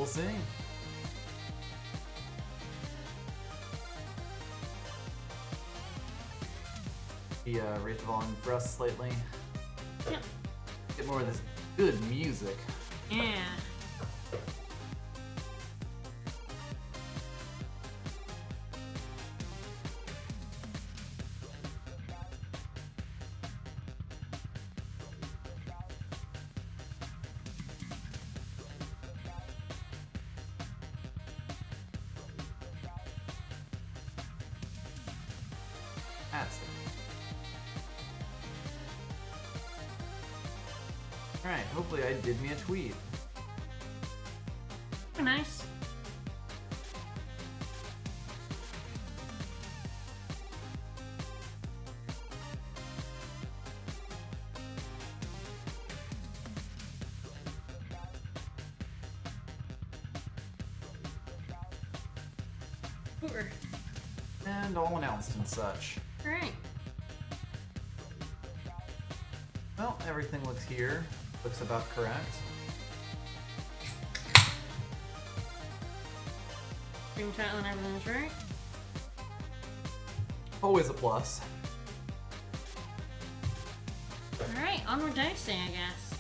we'll see. Raise the volume for us slightly. Yep. Get more of this good music. Yeah. That's Alright, hopefully I did me a tweet. Nice. Sure. And all announced and such. Alright. Well, everything looks here. Looks about correct. Stream title and everything's right. Always a plus. Alright, onward Dicey, I guess.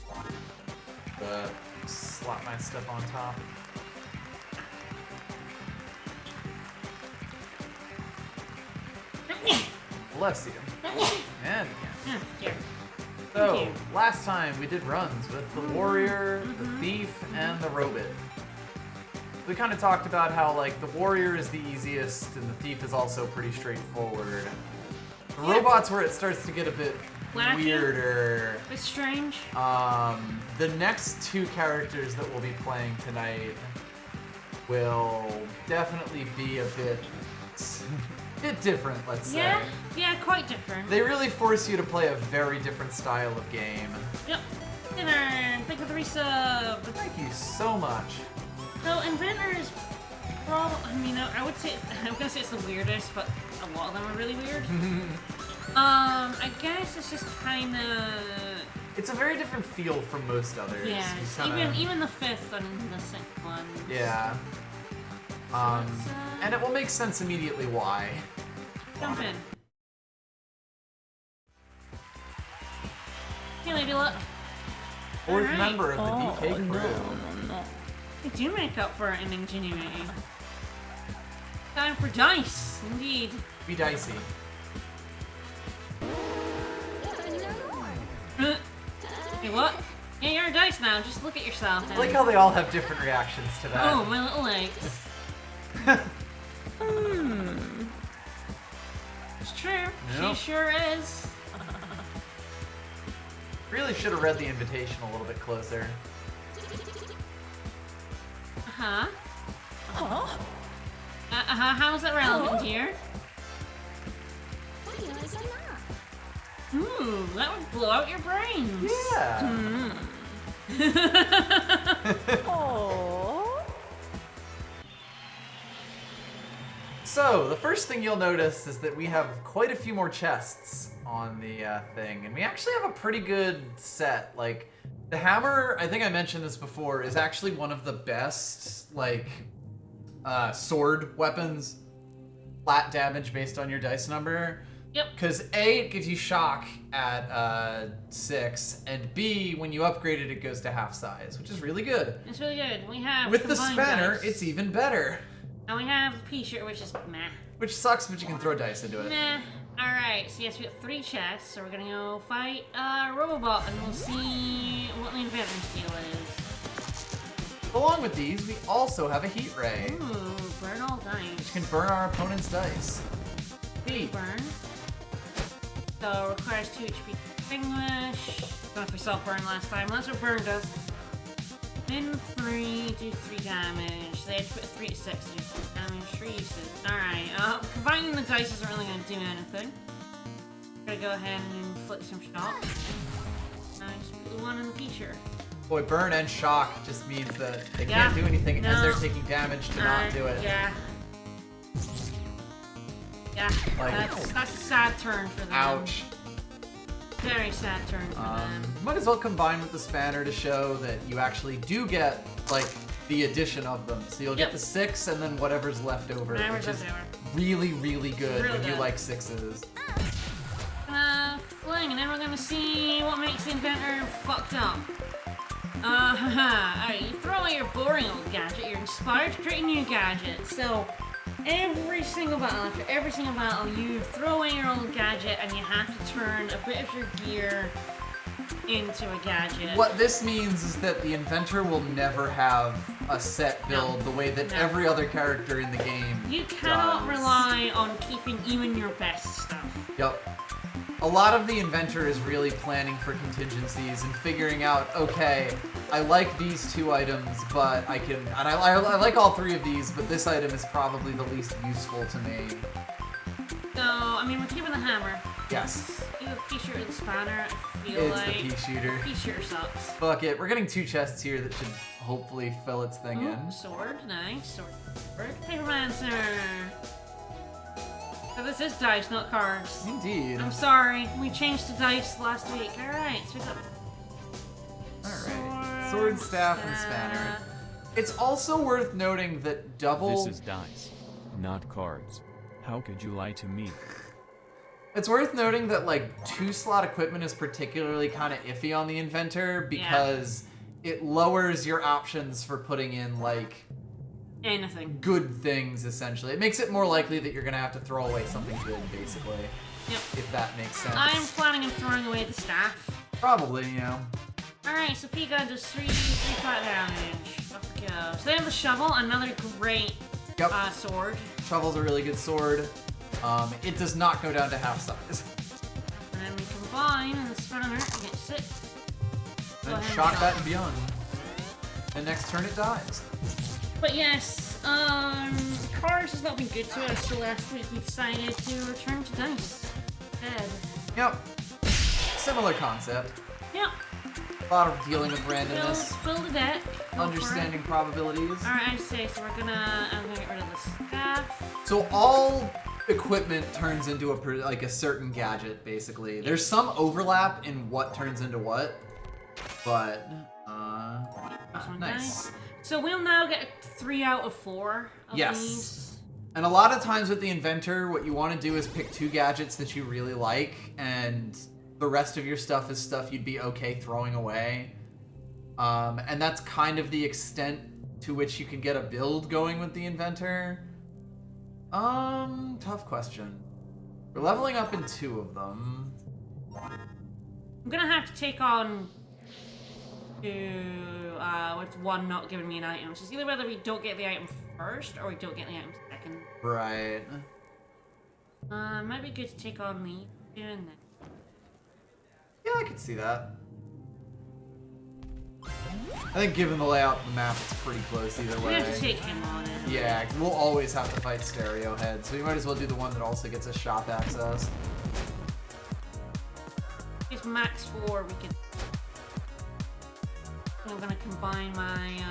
Slap my stuff on top. Bless you. And again. Here. So, last time we did runs with the warrior, the thief, and the robot. We kind of talked about how, like, the warrior is the easiest, and the thief is also pretty straightforward. The robot's where it starts to get a bit wacky, weirder. It's strange. The next two characters that we'll be playing tonight will definitely be a bit different, let's say. Yeah, quite different. They really force you to play a very different style of game. Yep. Dinner. Thank you for the resub. Thank you so much. So Inventor is probably, I mean, I would say, I'm gonna say it's the weirdest, but a lot of them are really weird. I guess it's just kind of... It's a very different feel from most others. Yeah, even the fifth and the sixth one. Yeah. And it will make sense immediately why. Jump in. Hey, Lady Luck. Fourth member of the DK crew. They do make up for it in ingenuity. Time for dice, indeed. Be dicey. Hey, what? Yeah, you're a dice now. Just look at yourself. I like how they all have different reactions to that. Oh, my little legs. It's true. Yep. She sure is. Really should have read the invitation a little bit closer. Uh-huh. How is that relevant here? Ooh, that would blow out your brains. Yeah. So, the first thing you'll notice is that we have quite a few more chests on the thing, and we actually have a pretty good set. Like, the hammer, I think I mentioned this before, is actually one of the best, like, sword weapons. Flat damage based on your dice number. Yep. Because A, it gives you shock at 6, and B, when you upgrade it, it goes to half size, which is really good. It's really good. We have With the combined spanner, dice. it's even better. And we have the P-shirt, which is meh. Which sucks, but you can throw dice into it. Meh. Alright, so yes, we got 3 chests, so we're gonna go fight Robobot, and we'll see what the Inventor's deal is. Along with these, we also have a heat ray. Ooh, burn all dice. Which can burn our opponent's dice. Heat. Burn. So, requires 2 HP extinguish. Don't know if we saw burn last time. That's what burn does. Min 3, do 3 damage. They had to put a 3 to 6 to do 3 damage. 3 uses. Alright, combining the dice isn't really going to do anything. I'm gonna go ahead and inflict some shock. Nice. Put the 1 in the P-shirt. Boy, burn and shock just means that they can't do anything as they're taking damage to not do it. Yeah. Yeah, Like, that's a sad turn for them. Ouch. Very sad turn for them. Might as well combine with the spanner to show that you actually do get, like, the addition of them. So you'll get the 6 and then whatever's left over, which is really, really good when you like 6s. Fling, and then we're gonna see what makes the Inventor fucked up. Alright, you throw away your boring old gadget, you're inspired to create a new gadget. So, every single battle, after every single battle, you throw away your old gadget and you have to turn a bit of your gear into a gadget. What this means is that the Inventor will never have a set build the way that every other character in the game You cannot rely on keeping even your best stuff. Yep. A lot of the Inventor is really planning for contingencies and figuring out, okay, I like these 2 items, but I can, and I like all 3 of these, but this item is probably the least useful to me. So, I mean, we're keeping the hammer. Yes. You have a pea shooter and the spanner. I feel It's like the pea shooter. Pea shooter sucks. Fuck it. We're getting 2 chests here that should hopefully fill its thing in. Sword, nice. Sword. Papermancer. So this is dice, not cards. Indeed. I'm sorry. We changed to dice last week. Alright, so we got... Alright. Sword, staff, and spanner. It's also worth noting that double... This is dice, not cards. How could you lie to me? It's worth noting that, like, 2-slot equipment is particularly kind of iffy on the Inventor because it lowers your options for putting in, like... anything. Good things, essentially. It makes it more likely that you're going to have to throw away something good, basically. Yep. If that makes sense. I'm planning on throwing away the staff. Probably, you know. Alright, so P-Gun does 3 flat damage. Off we go. So they have the shovel, another great sword. Shovel's a really good sword. It does not go down to half size. And then we combine and the spanner to get 6. And shock that and beyond. And next turn it dies. But yes, cards has not been good to us, so last week we decided to return to dice. Dead. Yep. Similar concept. Yep. A lot of dealing with randomness. Build a deck. Understanding probabilities. Alright, I say, so I'm gonna get rid of the staff. So all equipment turns into a certain gadget, basically. There's some overlap in what turns into what, but nice. So we'll now get 3 out of 4 of these. And a lot of times with the Inventor, what you want to do is pick 2 gadgets that you really like, and the rest of your stuff is stuff you'd be okay throwing away. And that's kind of the extent to which you can get a build going with the Inventor. Tough question. We're leveling up in 2 of them. I'm gonna have to take on 2, with 1 not giving me an item. So it's either whether we don't get the item first or we don't get the item second. Right. Might be good to take on me doing that. Yeah, I could see that. I think given the layout of the map, it's pretty close either way. We have to take him on it. Yeah, we'll always have to fight Stereo Head, so we might as well do the one that also gets us shop access. It's max 4, we could... I'm gonna combine my,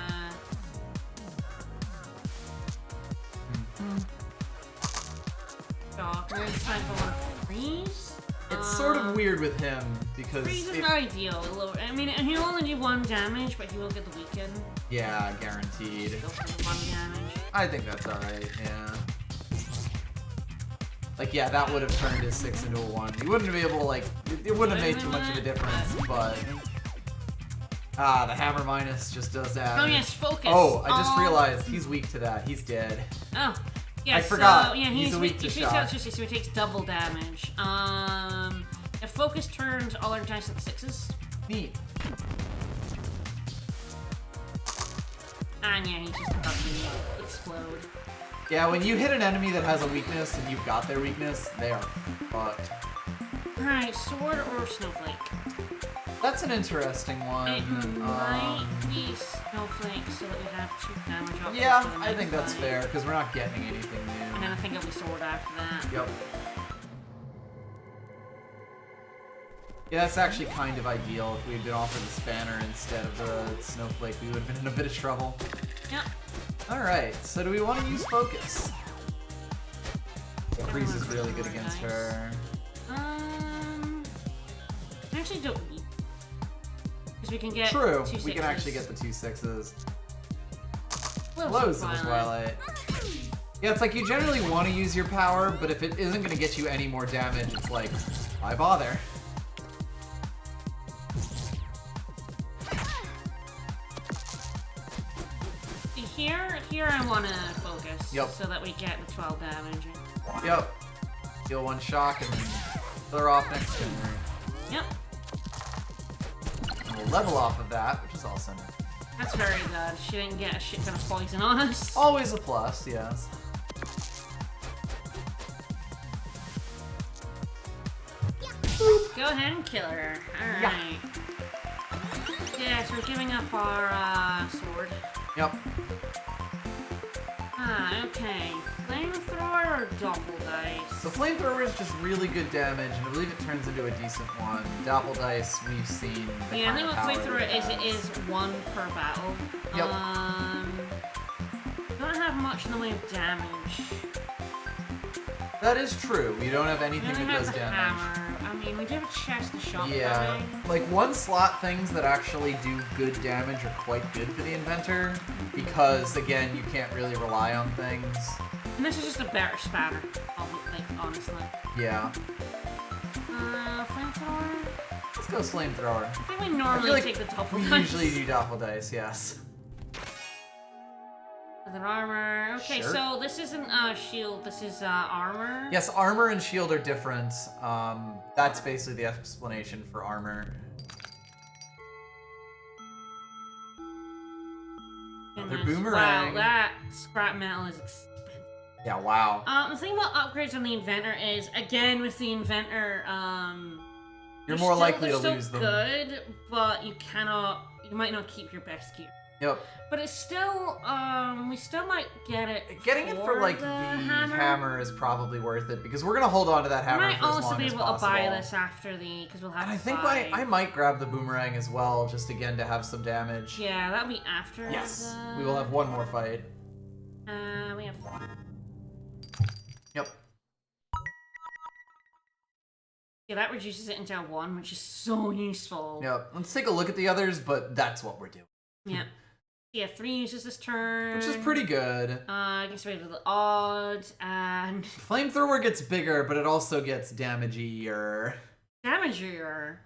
dog. We're gonna try for freeze. It's sort of weird with him, because... Freeze is not ideal. I mean, he'll only do 1 damage, but he will get the weaken. Yeah, guaranteed. Go for the 1 damage. I think that's alright, yeah. Like, yeah, that would have turned his 6 into a 1. You wouldn't be able to, like... It wouldn't have made too much of a difference, but... Ah, the hammer minus just does that. Oh, yes, focus. Oh, I just realized he's weak to that. He's dead. Oh. Yeah, I forgot. So, yeah, he's weak to shock. So he takes double damage. If focus turns, all our dice at 6s. Neat. And yeah, he just fucking explode. Yeah, when you hit an enemy that has a weakness and you've got their weakness, they are fucked. Alright, sword or snowflake? That's an interesting one. It might be snowflake so that we have 2 damage options. Yeah, I think that's fair, because we're not getting anything new. And then I think it'll be sword after that. Yep. Yeah, that's actually kind of ideal. If we had been offered the spanner instead of the snowflake, we would have been in a bit of trouble. Yep. Alright, so do we want to use focus? Freeze is really good against her. I actually don't need. Because we can get True, 2 6s. we can actually get the 2 6s. Blows of the Twilight. Yeah, it's like you generally want to use your power, but if it isn't going to get you any more damage, it's like, why bother? Here I want to focus. Yep. So that we get the 12 damage. Yep. Deal one shock and then clear off next turn. Yep. And we'll level off of that, which is awesome. That's very good. She didn't get a shit ton of poison on us. Always a plus, yes. Go ahead and kill her. Alright. Yeah, so we're giving up our sword. Yep. Okay. Flamethrower or Doppel Dice? The flamethrower is just really good damage, and I believe it turns into a decent one. Doppel dice, we've seen. Yeah, I think what flamethrower is, it is one per battle. Yep. Don't have much in the way of damage. That is true. We don't have We anything only that have does the damage. hammer. I mean, we do have a chest and shotgun. Yeah, like one slot things that actually do good damage are quite good for the Inventor, because again, you can't really rely on things. And this is just a better spatter, like, honestly. Yeah. Flamethrower? Let's go flamethrower. I think we I normally feel like take the Doppel we Dice. usually do doppel dice, yes. With an armor. Okay, Sure. so this isn't shield, this is armor. Yes, armor and shield are different. That's basically the explanation for armor. Another boomerang. Wow, that scrap metal is expensive. Yeah, wow. The thing about upgrades on the Inventor is, again, with the Inventor, You're more likely to they're lose still them. good, but you might not keep your best gear. Yep. But it's still, we still might get it. Getting it for like the hammer is probably worth it, because we're gonna hold on to that hammer We might for as also long be as able possible. to buy this after because we'll have. And I think 5. I might grab the boomerang as well, just again to have some damage. Yeah, that'll be after. Yes. The... We will have one more fight. We have 4. Yep. Yeah, that reduces it into a 1, which is so useful. Yep. Let's take a look at the others, but that's what we're doing. Yeah. Yeah, 3 uses this turn. Which is pretty good. Gets rid of the odds, and... Flamethrower gets bigger, but it also gets damagier. Damagier.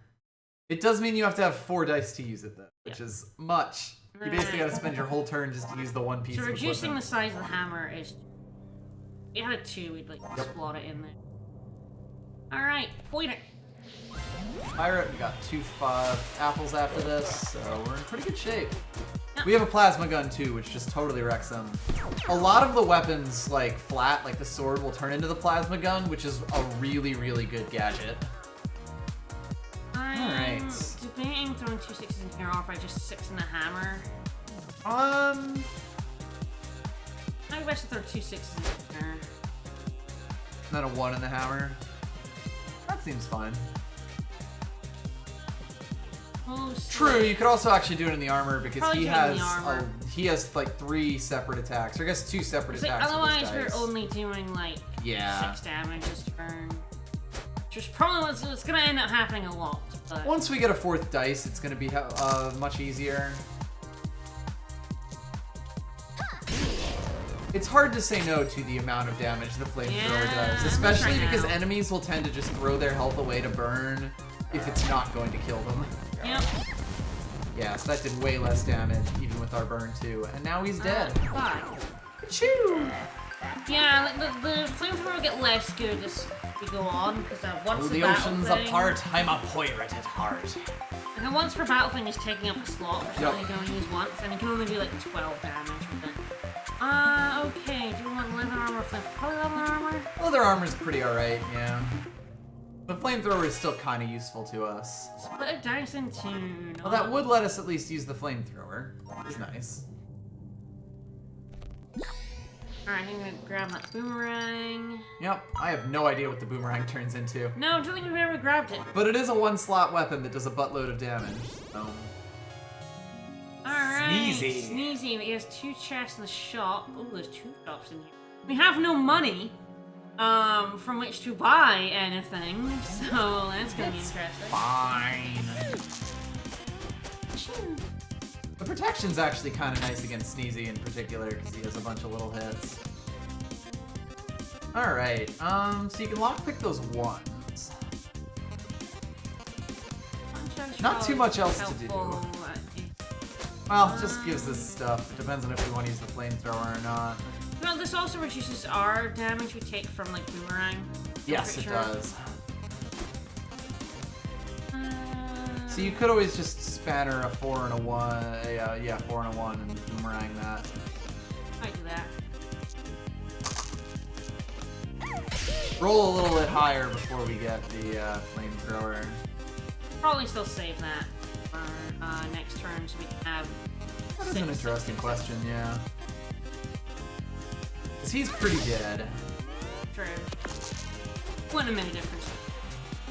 It does mean you have to have 4 dice to use it, though, which Yeah. is much. You basically gotta spend your whole turn just to use the one piece So of reducing the equipment. size of the hammer is... If you had a 2, we'd, like, slot it in there. Alright, point it. Pirate, we got 2 apples after this, so we're in pretty good shape. We have a plasma gun too, which just totally wrecks them. A lot of the weapons, like flat, like the sword, will turn into the plasma gun, which is a really, really good gadget. I'm Alright. debating throwing 2 6s in here, or if I just 6 in the hammer. I best throw 2 6s in here. And then a 1 in the hammer. That seems fine. True, you could also actually do it in the armor, because Probably he do it in the has armor. he has like 3 separate attacks, or I guess 2 separate attacks. with Otherwise, his we're dice. only doing like Yeah. 6 damage this turn. Which is probably what's gonna end up happening a lot. But Once we get a 4th dice, it's gonna be much easier. It's hard to say no to the amount of damage the flamethrower Yeah, does, I'm especially right because now. enemies will tend to just throw their health away to burn if it's not going to kill them. Yep. Yeah, so that did way less damage, even with our burn too. And now he's dead. Bye. Choo! Yeah, like the flamethrower will get less good as we go on, because once Oh, the the battle ocean's thing, apart. I'm a pirate at heart. and then once per battle thing is taking up a slot, which Yep. only going to use once, and you can only do like 12 damage with it. Okay, do we want leather armor or flame? Probably leather armor? Leather armor's pretty alright, yeah. The flamethrower is still kind of useful to us. Split a dice in 2. Well, that would let us at least use the flamethrower. Which is nice. Alright, I'm gonna grab that boomerang. Yep, I have no idea what the boomerang turns into. No, I don't think we've ever grabbed it. But it is a 1-slot weapon that does a buttload of damage. So. Alright. Sneezy. Sneezy. He has 2 chests in the shop. Oh, there's 2 shops in here. We have no money, from which to buy anything, so that's gonna be interesting. Fine. The protection's actually kind of nice against Sneezy in particular because he has a bunch of little hits. All right, so you can lockpick those ones. Not too much else to do. Well, it just gives us stuff. It depends on if we want to use the flamethrower or not. Well, this also reduces our damage we take from like boomerang. Yes, it does. So you could always just spanner a 4 and a 1, yeah, 4 and a 1 and boomerang that. I do that. Roll a little bit higher before we get the flamethrower. Probably still save that for next turn so we can have. That is an interesting question, yeah. Because he's pretty dead. True. Wouldn't have made a difference.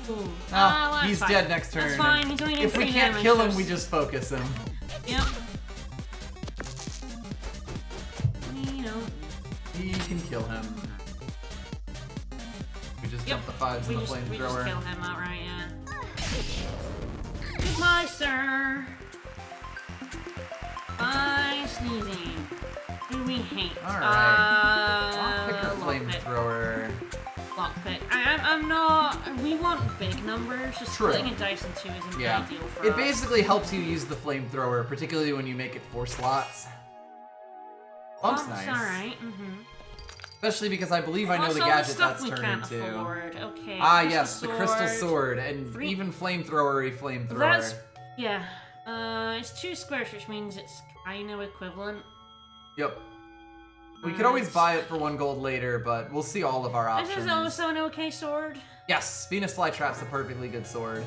Ooh. Oh, he's dead next turn. That's fine. He's only if we can't kill him, we just focus him. Yep. You know. We can kill him. We just dump the 5s in the flamethrower. We just kill him outright, yeah. Goodbye, sir. Bye, sneezing. Who we hate. Alright. Lockpick or flamethrower? Lockpick. I'm not. We want big numbers. Just splitting a dice in 2 isn't ideal for us. It basically helps you use the flamethrower, particularly when you make it 4 slots. Bump's nice. Alright. Especially because I believe I know the gadget that's turned into. Okay. Ah, yes, the crystal sword and even flamethrowery flamethrower. That's it's 2 squares, which means it's kind of equivalent. Yep. We could always buy it for 1 gold later, but we'll see all of our options. This is also an okay sword. Yes, Venus Flytrap's a perfectly good sword.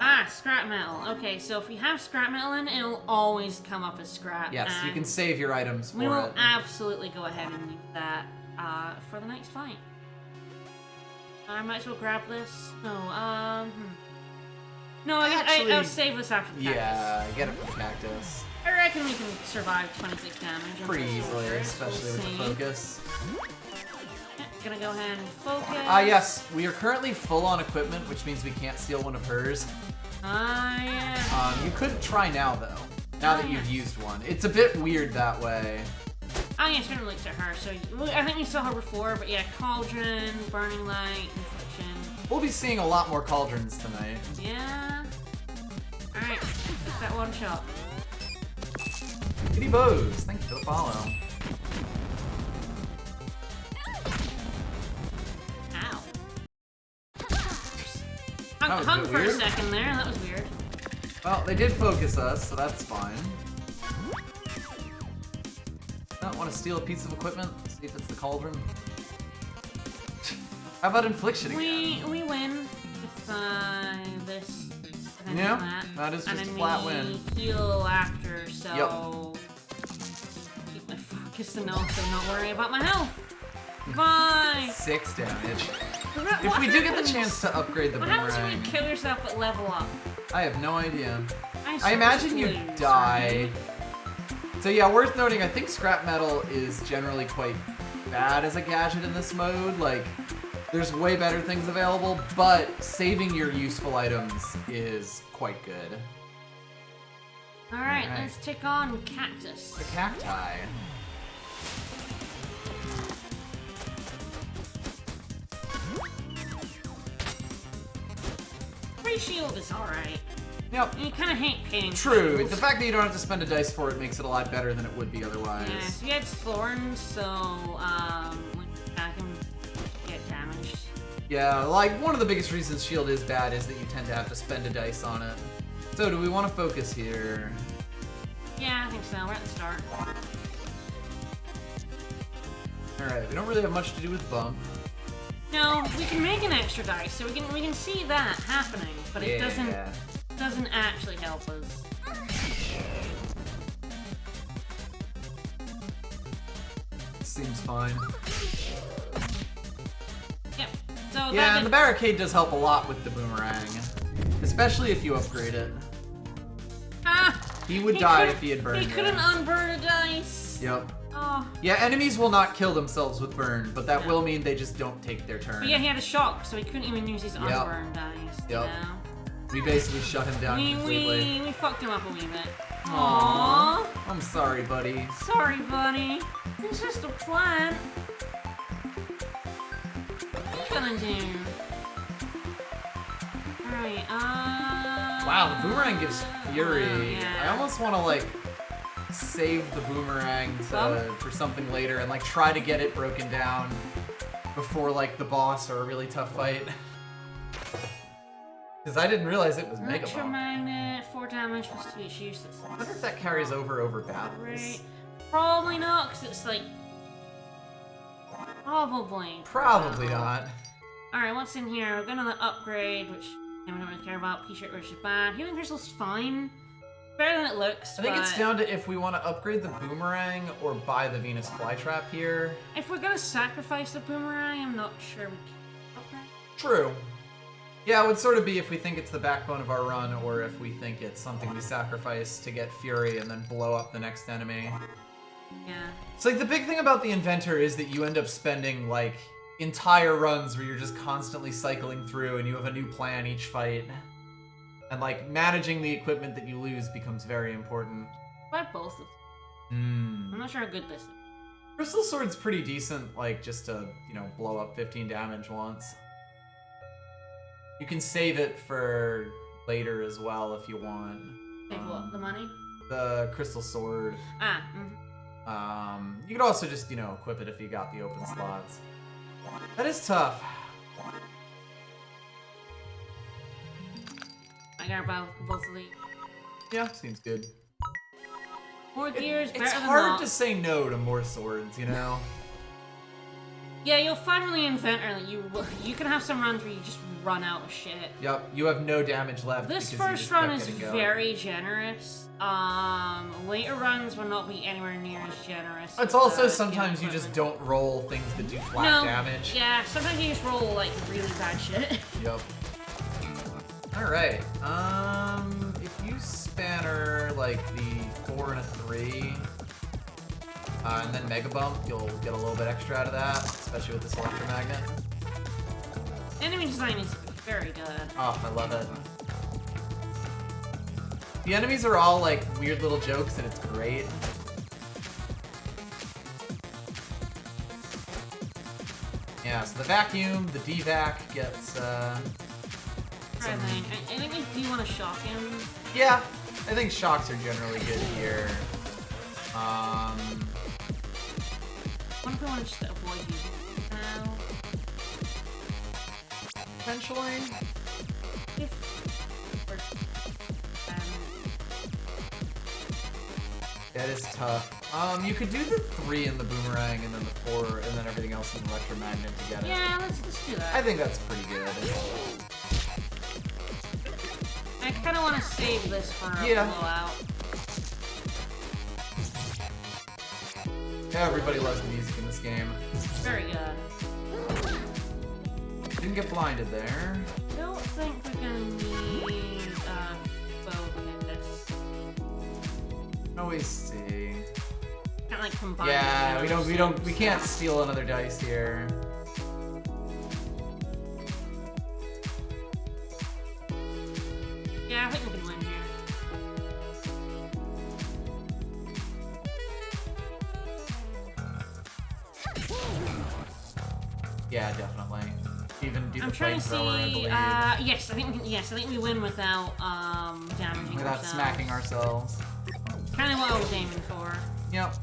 Ah, scrap metal. Okay, so if we have scrap metal in, it'll always come up as scrap. Yes, you can save your items for it. We will absolutely go ahead and use that for the next fight. I might as well grab this. No, No, I'll save this after the cactus. Yeah, get it from cactus. I reckon we can survive 26 damage. Pretty easily, especially with the focus. Yeah, gonna go ahead and focus. Ah, yes, we are currently full on equipment, which means we can't steal one of hers. Yeah. You could try now, though. Now that you've used one. It's a bit weird that way. Oh, yeah, certain links to her. So I think we saw her before, but yeah, Cauldron, Burning Light, Infliction. We'll be seeing a lot more cauldrons tonight. Yeah. Alright, get that one shot. Kitty Bows, thank you for the follow. Ow. I hung for a second there, that was weird. Well, they did focus us, so that's fine. I want to steal a piece of equipment, see if it's the cauldron. How about infliction again? We win with this. Yeah, that is just a flat win. Heal after, so keep my focus and also not worry about my health. Bye. 6 damage. If we do get the chance to upgrade the boomerang. What happens when you kill yourself but level up? I have no idea. I imagine you die. So yeah, worth noting, I think scrap metal is generally quite bad as a gadget in this mode. Like, there's way better things available, but saving your useful items is quite good. Alright, let's take on Cactus. The cacti. Free shield is alright. Yep. You kind of hate paying. True. shields. The fact that you don't have to spend a dice for it makes it a lot better than it would be otherwise. Yeah, so he has thorns, so when I can get damaged. Yeah, like one of the biggest reasons shield is bad is that you tend to have to spend a dice on it. So do we want to focus here? Yeah, I think so. We're at the start. Alright, we don't really have much to do with bump. No, we can make an extra dice, so we can see that happening, but it doesn't actually help us. Seems fine. Yep. So yeah, and the barricade does help a lot with the boomerang, especially if you upgrade it. He would die if he had burned. He couldn't unburn a dice. Yep. Oh. Yeah, enemies will not kill themselves with burn, but that will mean they just don't take their turn. But yeah, he had a shock, so he couldn't even use his unburned dice. Yep. You know? We basically shut him down completely. We fucked him up a wee bit. Aww. I'm sorry, buddy. Sorry, buddy. It's just a plan. What are you gonna do? Alright, Wow, the boomerang gives fury. yeah. I almost want to, like, save the boomerang for something later and, like, try to get it broken down before, like, the boss or a really tough fight. Because I didn't realize it was Mega Bomb. Electromagnet, 4 damage plus 2 is useless. I wonder if that carries over battles. Right. Probably not, because it's like... Probably. Probably not. Alright, what's in here? We're gonna upgrade, which I don't really care about. P-shirt, which is bad. Healing Crystal's fine. Better than it looks, I think it's down to if we want to upgrade the boomerang or buy the Venus flytrap here. If we're gonna sacrifice the boomerang, I'm not sure we can upgrade. True. Yeah, it would sort of be if we think it's the backbone of our run, or if we think it's something we sacrifice to get Fury and then blow up the next enemy. Yeah. So, like, the big thing about the Inventor is that you end up spending, like, entire runs where you're just constantly cycling through and you have a new plan each fight. And, like, managing the equipment that you lose becomes very important. Buy both of them. I'm not sure how good this is. Crystal Sword's pretty decent, like, just to, you know, blow up 15 damage once. You can save it for later as well if you want. Save what? The money? The Crystal Sword. Ah, You could also just, you know, equip it if you got the open slots. That is tough. I got both of these. Yeah, seems good. More gears, better It's than hard not. to say no to more swords, you know? Yeah, you'll find with the Inventor that you can have some runs where you just run out of shit. Yep, you have no damage left. This because you first just run kept is getting going. very generous. Later runs will not be anywhere near as generous. It's with also the sometimes you just equipment. don't roll things that do flat No, damage. yeah, sometimes you just roll like really bad shit. Yep. Alright, if you spanner like the 4 and a 3, and then Mega Bump, you'll get a little bit extra out of that, especially with this electromagnet. Enemy design is very good. Oh, I love it. The enemies are all like weird little jokes and it's great. Yeah, so the vacuum, the DVAC gets, I think we do want to shock him. yeah, I think shocks are generally good here. What if we want to just avoid using it now? Potentially. That is tough. You could do the 3 in the boomerang and then the 4 and then everything else in the electromagnet to get it. Yeah, let's do that. I think that's pretty good. I kind of want to save this for a Yeah. blowout. Everybody loves the music in this game. Very good. Didn't get blinded there. Don't think we're gonna need focus. Always see. Can't like combine. Yeah, the we can't steal another dice here. Yeah, I think we can win here. Yeah, definitely. Even do the I'm trying to flamethrower, I see. believe. Yes, I think we can. Yes, I think we win without damaging Without ourselves. smacking ourselves. Kind of what I was aiming for. Yep.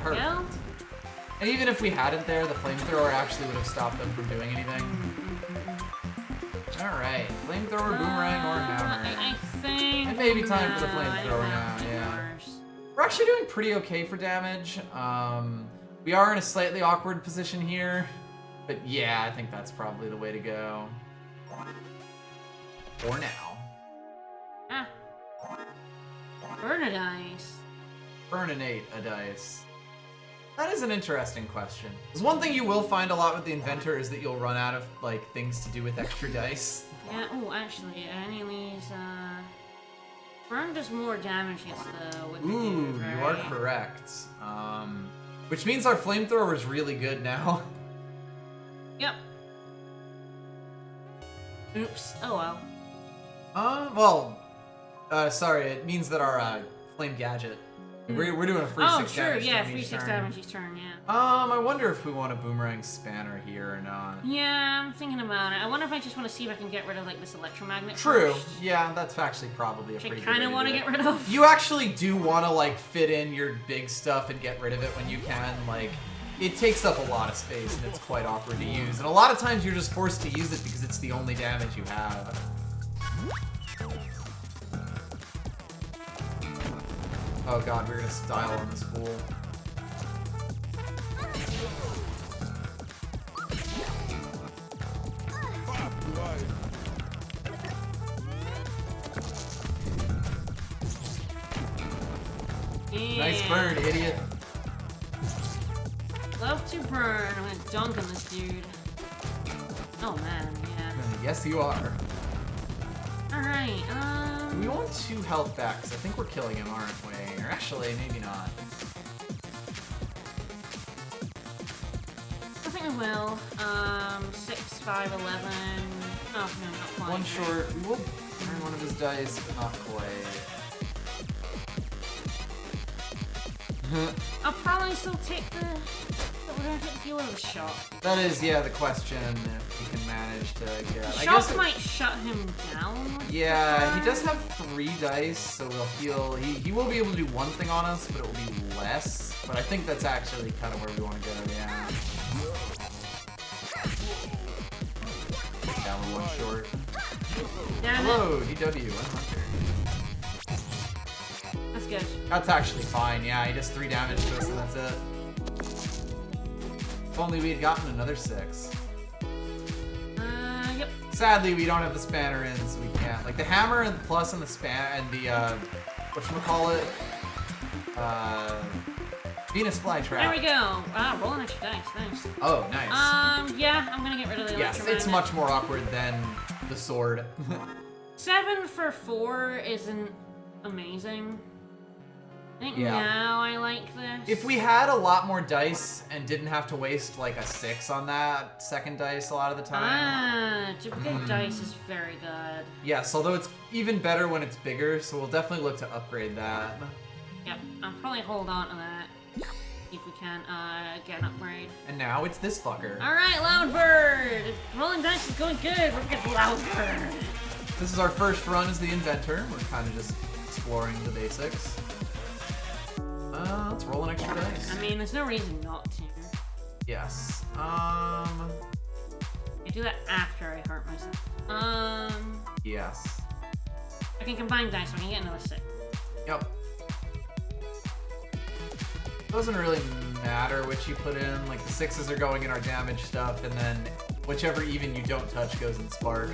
Hurt. Yeah. And even if we hadn't there, the flamethrower actually would have stopped them from doing anything. Alright, flamethrower, boomerang, or hammer. I think. It may be time for the no, I flamethrower don't now, think yeah. worse. We're actually doing pretty okay for damage. We are in a slightly awkward position here. But yeah, I think that's probably the way to go. For now. Ah. Burn a dice. Burninate a dice. That is an interesting question. There's one thing you will find a lot with the Inventor is that you'll run out of like things to do with extra dice. Yeah. Oh, actually, any of these. Burn does more damage against the wicked Ooh, dude, right? you are correct. Which means our flamethrower is really good now. Yep. Oops. Oh well. Sorry, it means that our flame gadget. We're doing a free Oh, 6 sure, damage. yeah, to him free each 6 turn. damage each turn, yeah. I wonder if we want a boomerang spanner here or not. Yeah, I'm thinking about it. I wonder if I just want to see if I can get rid of like this electromagnet. True. First, Yeah, that's actually probably a which I pretty good kind of way want to do get it. rid of. You actually do want to like fit in your big stuff and get rid of it when you can. Like, it takes up a lot of space and it's quite awkward to use. And a lot of times you're just forced to use it because it's the only damage you have. Oh god, we're gonna style on this fool. Yeah. Nice burn, idiot. Love to burn. I'm gonna dunk on this dude. Oh man, yeah. Yes, you are. Alright, We want 2 health back, because I think we're killing him, aren't we? Or actually, maybe not. I think we will. 6, 5, 11. Oh, no, not quite. 1 short. We will burn one of his dice, but not quite. I'll probably still take the... But we're gonna take the healer of the shock. That is, yeah, the question, if we can manage to get... I Shock guess it- might shut him down. with Yeah, he the- does have 3 dice, so we'll heal. He will be able to do one thing on us, but it will be less. But I think that's actually kind of where we want to go, yeah. Yeah, we're 1 short. Damn it. Hello, DW, I'm Hunter. That's good. That's actually fine, yeah, he does 3 damage to us and that's it. If only we had gotten another 6. Yep. Sadly, we don't have the spanner in, so we can't. Like, the hammer and the plus and the span and the, whatchamacallit? Venus flytrap. There we go. Wow, rolling extra dice. Nice. Oh, nice. Yeah, I'm gonna get rid of the Yes, it's electromagnet. much more awkward than the sword. 7 for 4 isn't amazing. I think Yeah. now I like this. If we had a lot more dice and didn't have to waste, like, a 6 on that second dice a lot of the time. Duplicate dice is very good. Yes, although it's even better when it's bigger, so we'll definitely look to upgrade that. Yep, I'll probably hold on to that. If we can, get an upgrade. And now it's this fucker. Alright, Loud Bird! Rolling dice is going good. We're getting Loud Bird. This is our first run as the Inventor. We're kind of just exploring the basics. Let's roll an extra dice. I mean, there's no reason not to. Yes. I do that after I hurt myself. Yes. I can combine dice, so I can get another 6. Yep. Doesn't really matter which you put in. Like, the 6s are going in our damage stuff, and then whichever even you don't touch goes in Spark.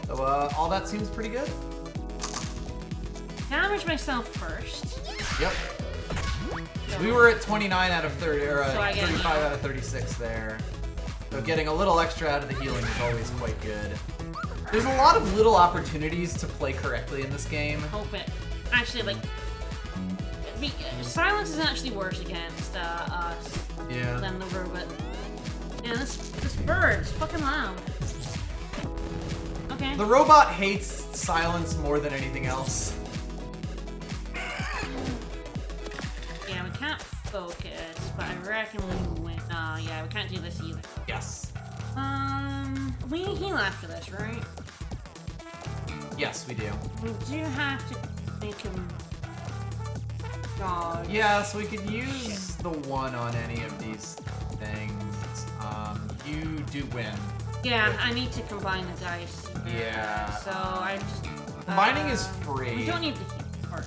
So, all that seems pretty good. Damage myself first. Yep. We were at 29 out of 30, or So I get 35 out of 36 there. So getting a little extra out of the healing is always quite good. There's a lot of little opportunities to play correctly in this game. Hope it. Actually, like, silence is actually worse against us Yeah. than the robot. Yeah, this bird is fucking loud. Okay. The robot hates silence more than anything else. Yeah, we can't focus, but I reckon we win. Yeah, we can't do this either. Yes. We heal after this, right? Yes, we do. We do have to make him dodge. Yeah, so we could use the 1 on any of these things. You do win. Yeah, I need to combine the dice. Yeah. So I just. Combining is free. We don't need the heal part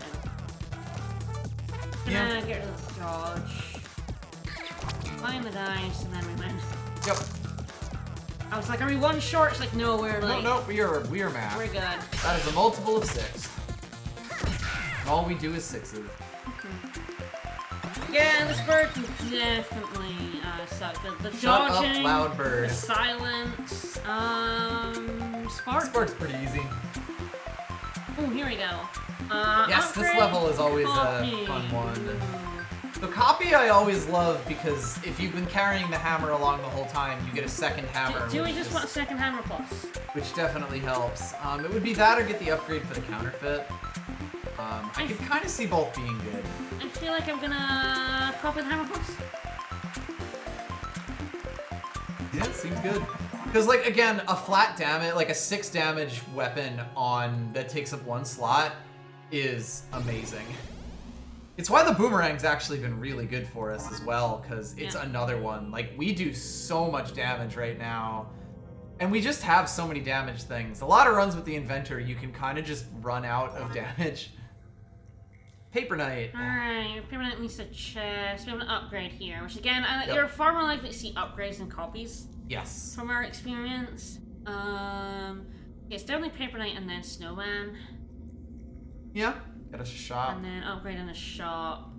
in. Yeah. Get rid of the dodge. Combine the dice, and then we win. Yep. I was like, are we 1 short? It's like, no, we're like. No, we are mad. We're good. That is a multiple of 6. And all we do is 6s. Yeah, this bird can definitely suck. The Shut dodging, up, loud bird. the silence, spark. Spark's pretty easy. Oh, here we go. Yes, this upgrade level is always a copy. fun one. The copy I always love because if you've been carrying the hammer along the whole time, you get a second hammer. Do we just want a second hammer plus? Which definitely helps. It would be that or get the upgrade for the counterfeit. I could kind of see both being good. I feel like I'm gonna copy the hammer plus. Yeah, seems good. Because, like, again, a flat damage, like a 6 damage weapon on that takes up 1 slot is amazing. It's why the boomerang's actually been really good for us as well, because it's another one. Like, we do so much damage right now, and we just have so many damage things. A lot of runs with the Inventor, you can kind of just run out of damage. Paper Knight. Alright, Paper Knight needs a chest. We have an upgrade here, which again, you're far more likely to see upgrades than copies. Yes. From our experience. It's definitely Paper Knight and then Snowman. Yeah. Get us a shop. And then upgrade in the shop.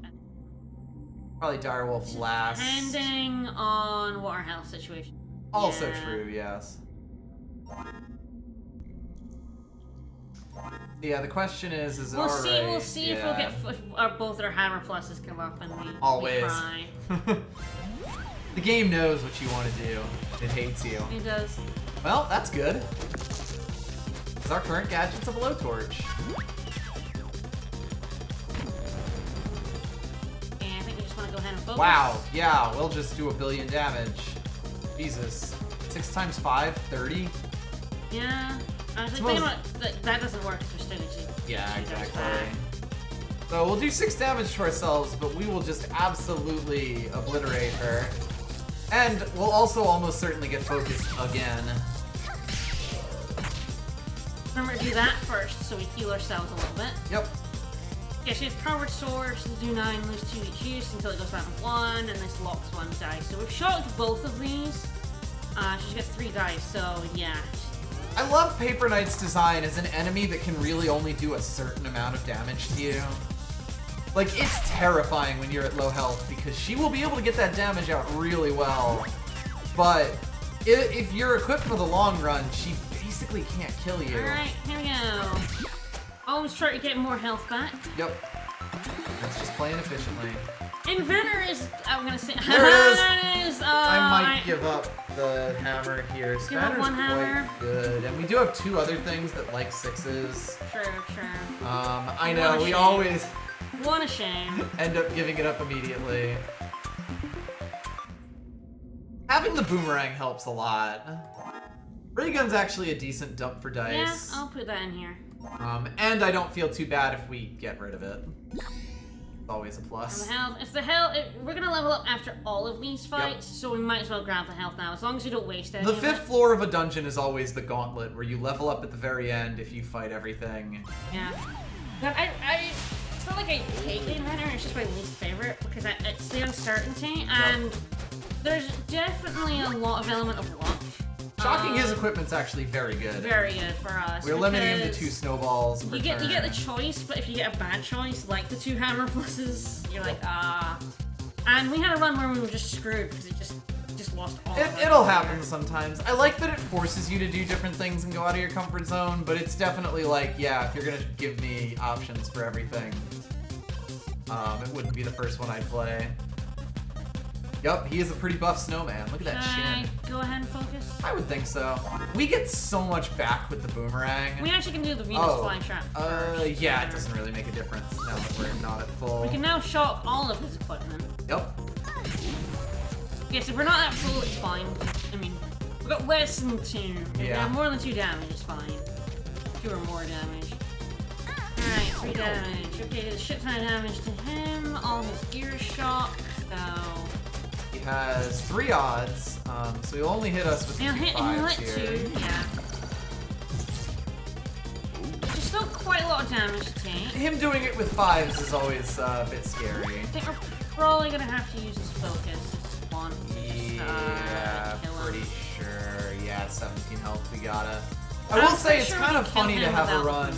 Probably Direwolf last. Depending on what our health situation is. Also true, yes. Yeah, the question is it we'll alright? We'll see if we'll get both our hammer pluses come up and we cry. The game knows what you want to do. It hates you. It does. Well, that's good. Because our current gadget's a blowtorch. And I think we just want to go ahead and focus. Wow, yeah, we'll just do 1 billion damage. Jesus. 6 times 5, 30? Yeah. I was thinking about that doesn't work if we're still Yeah, exactly. So we'll do 6 damage to ourselves, but we will just absolutely obliterate her. And we'll also almost certainly get focused again. Remember to do that first so we heal ourselves a little bit. Yep. Yeah, she has powered sword, she'll do 9, lose 2 each use until it goes down to 1, and this locks 1 dice. So we've shocked both of these. She's got 3 dice, so yeah. I love Paper Knight's design as an enemy that can really only do a certain amount of damage to you. Like, it's terrifying when you're at low health because she will be able to get that damage out really well. But if you're equipped for the long run, she basically can't kill you. Alright, here we go. Always try to get more health back. Yep. That's just playing efficiently. Inventor is, I'm gonna say, there it is. That is, I might give up the hammer here. Give up one hammer. Good. And we do have 2 other things that like 6s. True. I know, we always... What a shame. End up giving it up immediately. Having the boomerang helps a lot. Ray gun's actually a decent dump for dice. Yeah, I'll put that in here. And I don't feel too bad if we get rid of it. It's always a plus. And the health, we're gonna level up after all of these fights, so we might as well grab the health now, as long as you don't waste any. The 5th floor of a dungeon is always the gauntlet, where you level up at the very end if you fight everything. Yeah. But it's not like I hate the Inventor, it's just my least favorite, because it's the uncertainty, and there's definitely a lot of element of luck. Shocking his equipment's actually very good. Very good for us. We're limiting him to 2 snowballs per turn. You get the choice, but if you get a bad choice, like the 2 hammer pluses, you're like, ah. And we had a run where we were just screwed because it just lost all of it. It'll happen sometimes. I like that it forces you to do different things and go out of your comfort zone, but it's definitely like, yeah, if you're gonna give me options for everything, it wouldn't be the first one I'd play. Yup, he is a pretty buff snowman. Look at that chin. Go ahead and focus? I would think so. We get so much back with the boomerang. We actually can do the Venus flying trap first. Yeah, it doesn't really make a difference now that we're not at full. We can now shock all of his equipment. Yep. Yes, if we're not at full, it's fine. I mean, we got less than 2. If we have more than 2 damage, it's fine. 2 or more damage. Alright, 3 damage. Okay, there's a shit ton of damage to him. All his gear is shocked, so... He has 3 odds, so he'll only hit us with 2 5s here. 2, yeah. There's still quite a lot of damage to take. Him doing it with 5s is always a bit scary. I think we're probably gonna have to use his focus. Yeah, pretty sure. Yeah, 17 health, we gotta. I will say it's kind of funny to have a run.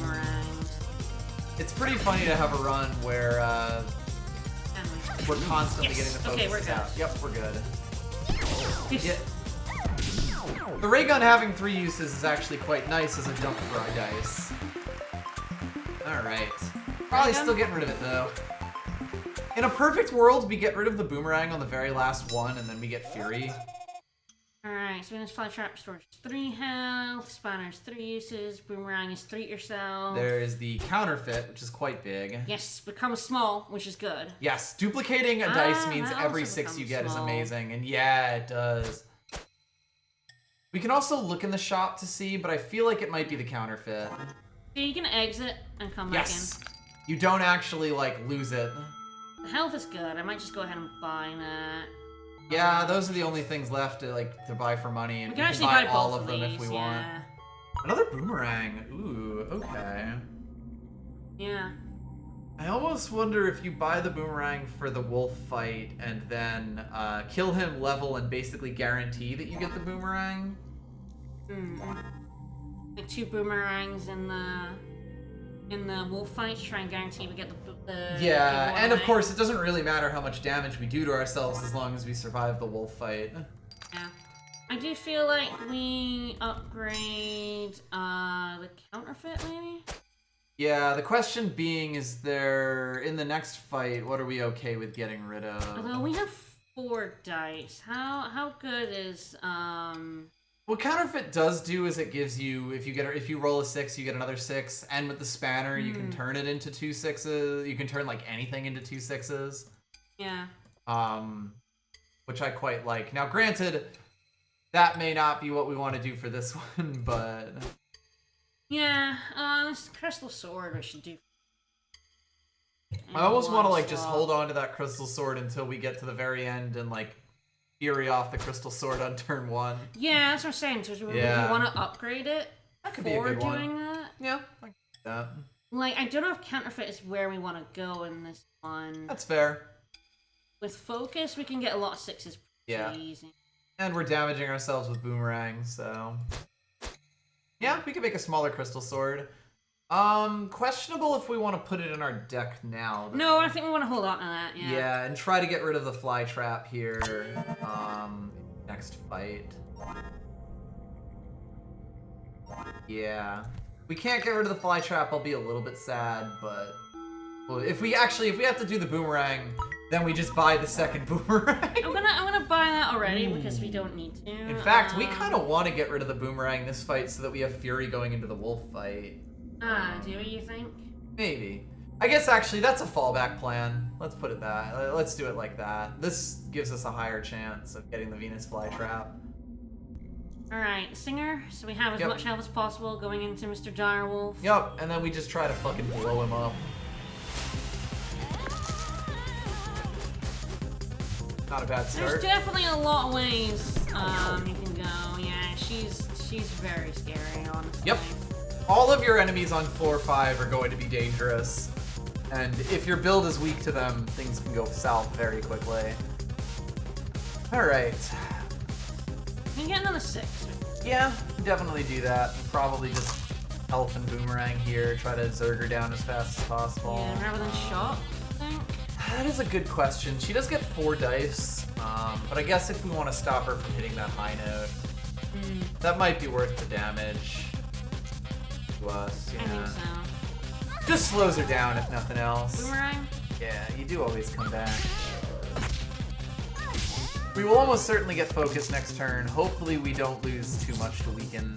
It's pretty funny to have a run where we're constantly getting the focus okay, we're good. out. Yep, we're good. The ray gun having 3 uses is actually quite nice as a dump for our dice. Alright. Probably still getting rid of it though. In a perfect world, we get rid of the boomerang on the very last one, and then we get Fury. Alright, so Venus Flytrap restores 3 health, Spanner's 3 uses, Boomerang is 3 yourself. There's the counterfeit, which is quite big. Yes, becomes small, which is good. Yes, duplicating a dice means that every also 6 you get becomes is small. amazing, and yeah, it does. We can also look in the shop to see, but I feel like it might be the counterfeit. So you can exit and come Yes, you don't actually, like, lose it. in. The health is good, I might just go ahead and buy that. Yeah, those are the only things left to buy for money, and We can actually buy buy all both of them these, if we yeah. want. Another boomerang. Ooh, okay. Yeah. I almost wonder if you buy the boomerang for the wolf fight and then kill him, level, and basically guarantee that you get the boomerang. Like 2 boomerangs in the wolf fight to try and guarantee we get the Yeah, and of giveaway. course, it doesn't really matter how much damage we do to ourselves as long as we survive the wolf fight. Yeah. I do feel like we upgrade the counterfeit maybe? Yeah, the question being, is there, in the next fight, what are we okay with getting rid of? Although we have 4 dice. How good is What counterfeit does do is it gives you, if you roll a 6, you get another 6, and with the spanner, you can turn it into 2 6s. You can turn like anything into 2 6s. Yeah. Which I quite like. Now, granted, that may not be what we want to do for this one, but Yeah, this crystal sword we should do. I almost want to like just swap. hold on to that crystal sword until we get to the very end and like Fury off the crystal sword on turn 1. Yeah, that's what I'm saying. So we Yeah. want to upgrade it That could be a for good one. doing that. Yeah, I can do that. Like, I don't know if counterfeit is where we want to go in this one. That's fair. With focus, we can get a lot of 6s pretty Yeah. easy. And we're damaging ourselves with boomerangs, so yeah, we could make a smaller crystal sword. Questionable if we want to put it in our deck now. though. No, I think we want to hold on to that. Yeah. Yeah, and try to get rid of the fly trap here. Next fight. Yeah. We can't get rid of the fly trap, I'll be a little bit sad, but well, if we have to do the boomerang, then we just buy the second boomerang. I'm gonna buy that already because we don't need to. In fact, we kind of want to get rid of the boomerang this fight so that we have Fury going into the wolf fight. Do you think? Maybe. I guess actually that's a fallback plan. Let's put it that. Let's do it like that. This gives us a higher chance of getting the Venus flytrap. Alright, Singer, so we have as Yep. much health as possible going into Mr. Direwolf. Yup, and then we just try to fucking blow him up. Not a bad There's start. definitely a lot of ways you can go. Yeah, she's very scary, honestly. Yep. All of your enemies on floor 5 are going to be dangerous. And if your build is weak to them, things can go south very quickly. Alright. We can get another 6. Yeah, definitely do that. Probably just health and boomerang here. Try to zerg her down as fast as possible. Yeah, rather than shock, I think. That is a good question. She does get 4 dice, but I guess if we want to stop her from hitting that high note, that might be worth the damage to us. I think so. Just slows her down if nothing else. Boomerang? Yeah, you do always come back. We will almost certainly get focus next turn. Hopefully we don't lose too much to weaken.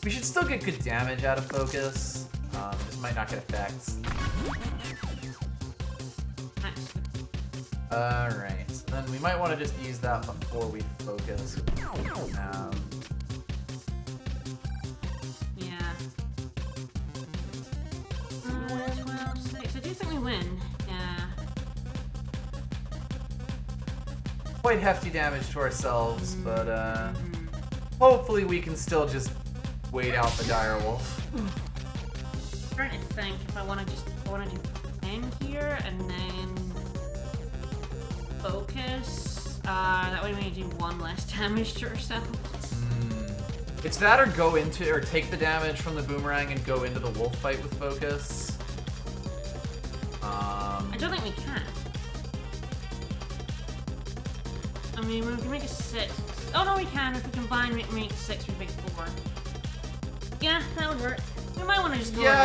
We should still get good damage out of focus. Just might not get effects. Nice. Alright, so then we might want to just use that before we focus. Yeah. 12, 6. I do think we win. Yeah. Quite hefty damage to ourselves, but hopefully we can still just wait out the dire wolf. I'm trying to think if I want to do 10 here and then focus. That way we do 1 less damage to ourselves. It's that or take the damage from the boomerang and go into the wolf fight with focus. I don't think we can. I mean, we can make a 6. Oh no, we can. If we combine, make 6, we make 4. Yeah, that would work.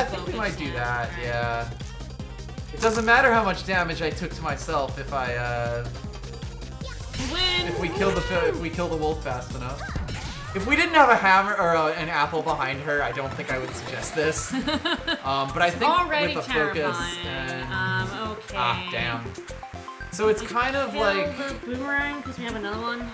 I think we might do that, yeah. It doesn't matter how much damage I took to myself if I, if we kill the wolf fast enough. If we didn't have a hammer or an apple behind her, I don't think I would suggest this. But I think already with the terrifying. focus and Okay. ah, damn. So it's kind of like the boomerang because we have another one.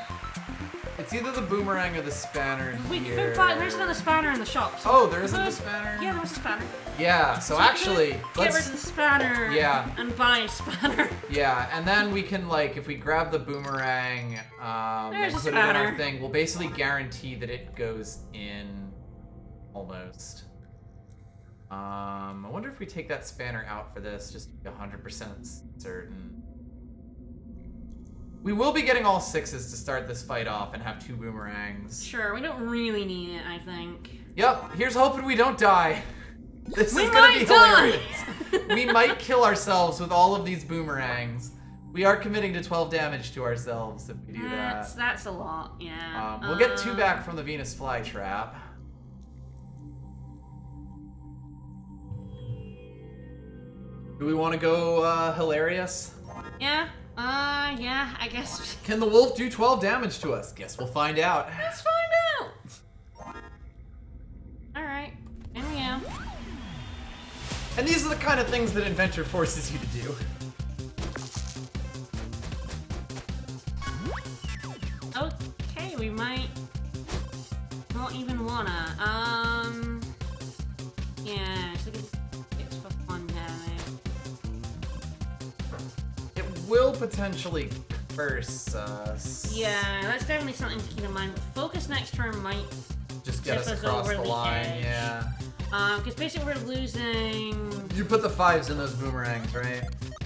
it's either the boomerang or the spanner We here. could buy. There's another spanner in the shop. So Oh, there isn't the spanner? Yeah, there was a spanner. Yeah, so we actually, could get rid let's of the spanner. Yeah. And buy a spanner. yeah, and then we can like if we grab the boomerang and There's a put it in our spanner. thing, we'll basically guarantee that it goes in almost. I wonder if we take that spanner out for this, just to be 100% certain. We will be getting all 6s to start this fight off and have 2 boomerangs. Sure, we don't really need it, I think. Yep, here's hoping we don't die. This We is gonna be might die. hilarious. We might kill ourselves with all of these boomerangs. We are committing to 12 damage to ourselves if we do that. That's a lot, yeah. We'll get 2 back from the Venus flytrap. Do we want to go hilarious? Yeah, yeah, I guess. Can the wolf do 12 damage to us? Guess we'll find out. Let's find out. Alright, here we go. And these are the kind of things that Inventor forces you to do. Okay, we might not even wanna. Yeah, so it's for fun damage. It will potentially curse us. Yeah, that's definitely something to keep in mind. But focus next turn might Just get tip us us across over the the line, edge. yeah. Because basically we're losing. You put the 5s in those boomerangs, right?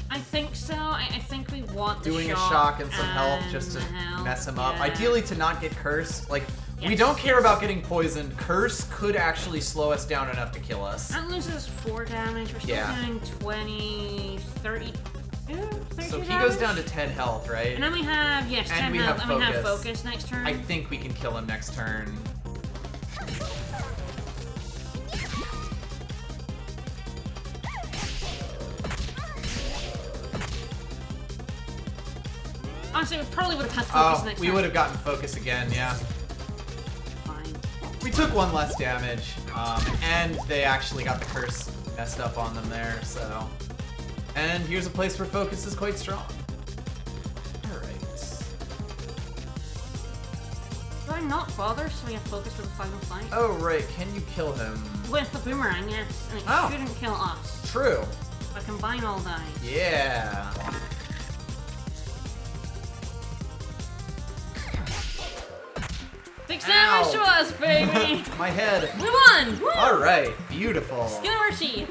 I think so. I think we want the Doing a shock shock and some health just to the health, mess him up. yeah. Ideally to not get cursed. Like, we Yes, don't care yes. about getting poisoned. Curse could actually slow us down enough to kill us. That loses 4 damage. We're still Yeah. doing 20, 30. 32 So he damage? goes down to 10 health, right? And then we have, yes, And 10 we health. have And we have focus. focus next turn. I think we can kill him next turn. Honestly, we probably would have had focus Oh, next we turn. would have gotten focus again, yeah. Fine. We took 1 less damage, and they actually got the curse messed up on them there, so. And here's a place where focus is quite strong. Alright. Do I not bother so we have focus for the final fight? Oh, right, can you kill him? With the boomerang, yes. And it Oh. shouldn't kill us. True. I combine all dice. Yeah. Six damage to Ow. us, baby! My head. We won! Woo! Alright, beautiful. Skin of our teeth.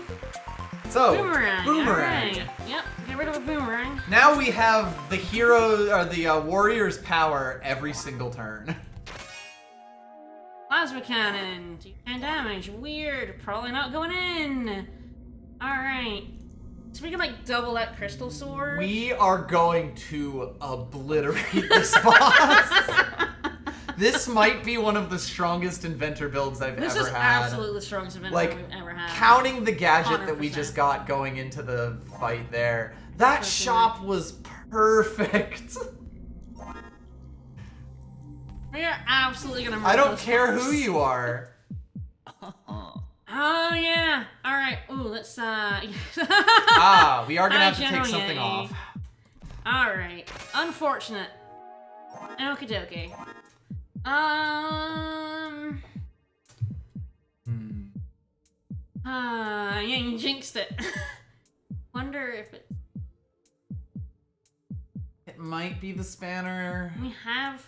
So, Boomerang. boomerang. Alright. Yep, get rid of a boomerang. Now we have the hero, or the warrior's power every single turn. Plasma cannon. Do 10 damage. Weird. Probably not going in. Alright. So we can like double that crystal sword. We are going to obliterate this boss. This might be one of the strongest Inventor builds I've This ever is had. absolutely the strongest event Like, we've ever had. counting the gadget that we 100%. just got going into the fight there. That shop was perfect. We are absolutely gonna murder I don't this care boss. who you are. Oh yeah. Alright. Ooh, let's Ah, we are gonna have to take General something Yeti. off. Alright. Unfortunate. Okie dokie. Yeah, you jinxed it. Wonder if it. It might be the spanner. We have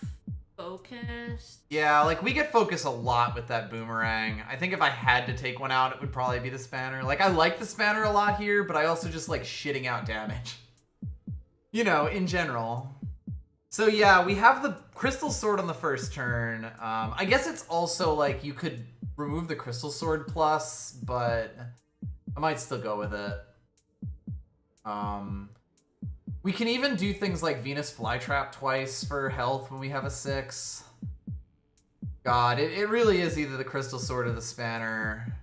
focus. Yeah, like we get focus a lot with that boomerang. I think if I had to take one out, it would probably be the spanner. Like I like the spanner a lot here, but I also just like shitting out damage. You know, in general. So yeah, we have the crystal sword on the first turn. I guess it's also like you could remove the crystal sword plus, but I might still go with it. We can even do things like Venus flytrap twice for health when we have a 6. God, it really is either the crystal sword or the spanner.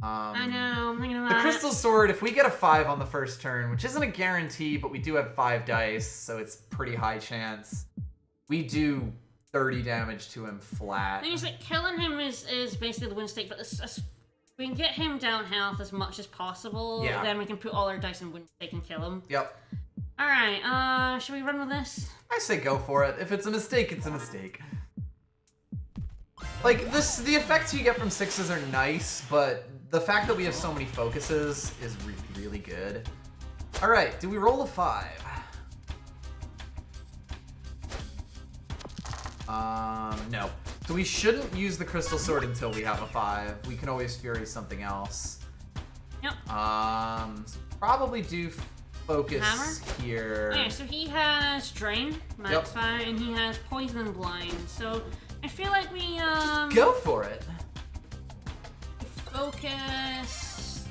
I know, I'm thinking of The that. Crystal Sword, if we get a 5 on the first turn, which isn't a guarantee, but we do have 5 dice, so it's pretty high chance. We do 30 damage to him flat. The thing is that killing him is basically the win stake, but we can get him down health as much as possible, then we can put all our dice in win stake and kill him. Yep. Alright, should we run with this? I say go for it. If it's a mistake, it's a mistake. Like, the effects you get from 6s are nice, but the fact that we have so many focuses is really, really good. Alright, do we roll a 5? No. So we shouldn't use the Crystal Sword until we have a 5. We can always Fury something else. Yep. Probably do focus Hammer? here. Okay, so he has Drain, Max Fire, and he has Poison and Blind. So I feel like we Just go for it. focus.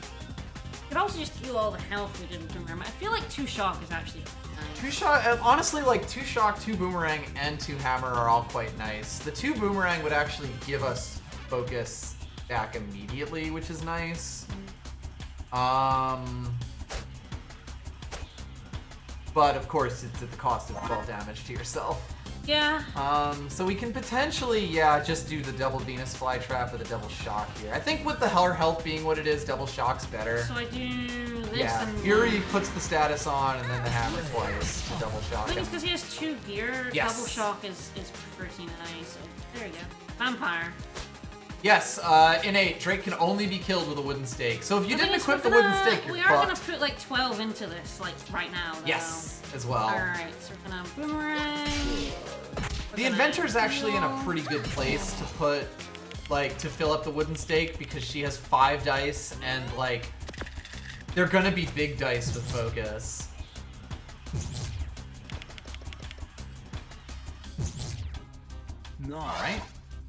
We could also just heal all the health we did with Boomerang. I feel like 2 Shock is actually nice. 2 Shock, honestly, like 2 Shock, 2 Boomerang, and 2 Hammer are all quite nice. The 2 Boomerang would actually give us focus back immediately, which is nice. But of course, it's at the cost of 12 damage to yourself. Yeah. So we can potentially, just do the double Venus Flytrap or the double Shock here. I think with the health being what it is, double Shock's better. So I do this Yeah, and Fury puts the status on and then the Hammer twice to double Shock I think him. it's because he has 2 gear. Yes. Double Shock is pretty nice. So there you go. Vampire. Yes, innate. Drake can only be killed with a wooden stake. So if you didn't equip the we're wooden gonna- stake, you're We are gonna fucked. put like 12 into this, like right now. Though. Yes, as well. Alright, so we're gonna Boomerang. The Inventor's actually in a pretty good place to put, like, to fill up the wooden stake because she has 5 dice and, like, they're gonna be big dice with focus. No. Alright,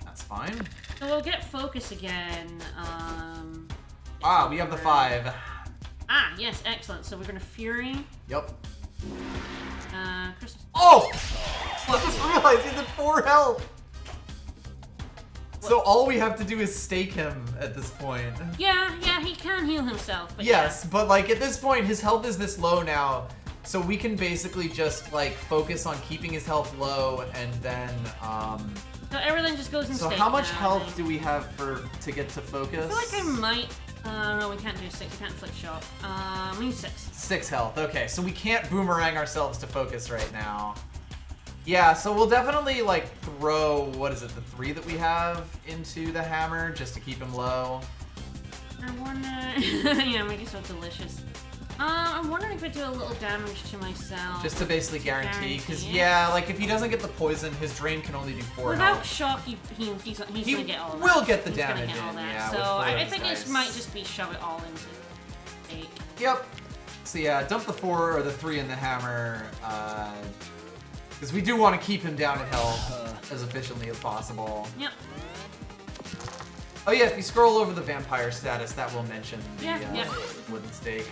that's fine. So we'll get focus again. We have the 5. Ah, yes, excellent. So we're gonna Fury. Yep. Crystal. Oh! I just realized he's at 4 health! So all we have to do is stake him at this point. Yeah, he can heal himself. But Yes, but like at this point his health is this low now, so we can basically just like focus on keeping his health low and then So everything just goes in so stake how much now, I health think. do we have to get to focus? I feel like I might. No, we can't do 6. We can't Flick Shock. We need 6. 6 health. Okay, so we can't Boomerang ourselves to focus right now. Yeah, so we'll definitely like throw, what is it, the 3 that we have into the Hammer just to keep him low. I wonder. Yeah, make it so delicious. I'm wondering if I do a little damage to myself. Just to basically guarantee, because Guarantee it. like if he doesn't get the poison, his drain can only do 4 Without health. shock, he's gonna get all that. will get the He's gonna damage get all in, that. yeah, So with 4 I of his think dice. this might just be shove it all into stake. Yep. So yeah, dump the 4 or the 3 in the Hammer, because we do want to keep him down at health as efficiently as possible. Yep. Oh yeah, if you scroll over the vampire status, that will mention the Yeah. wooden stake.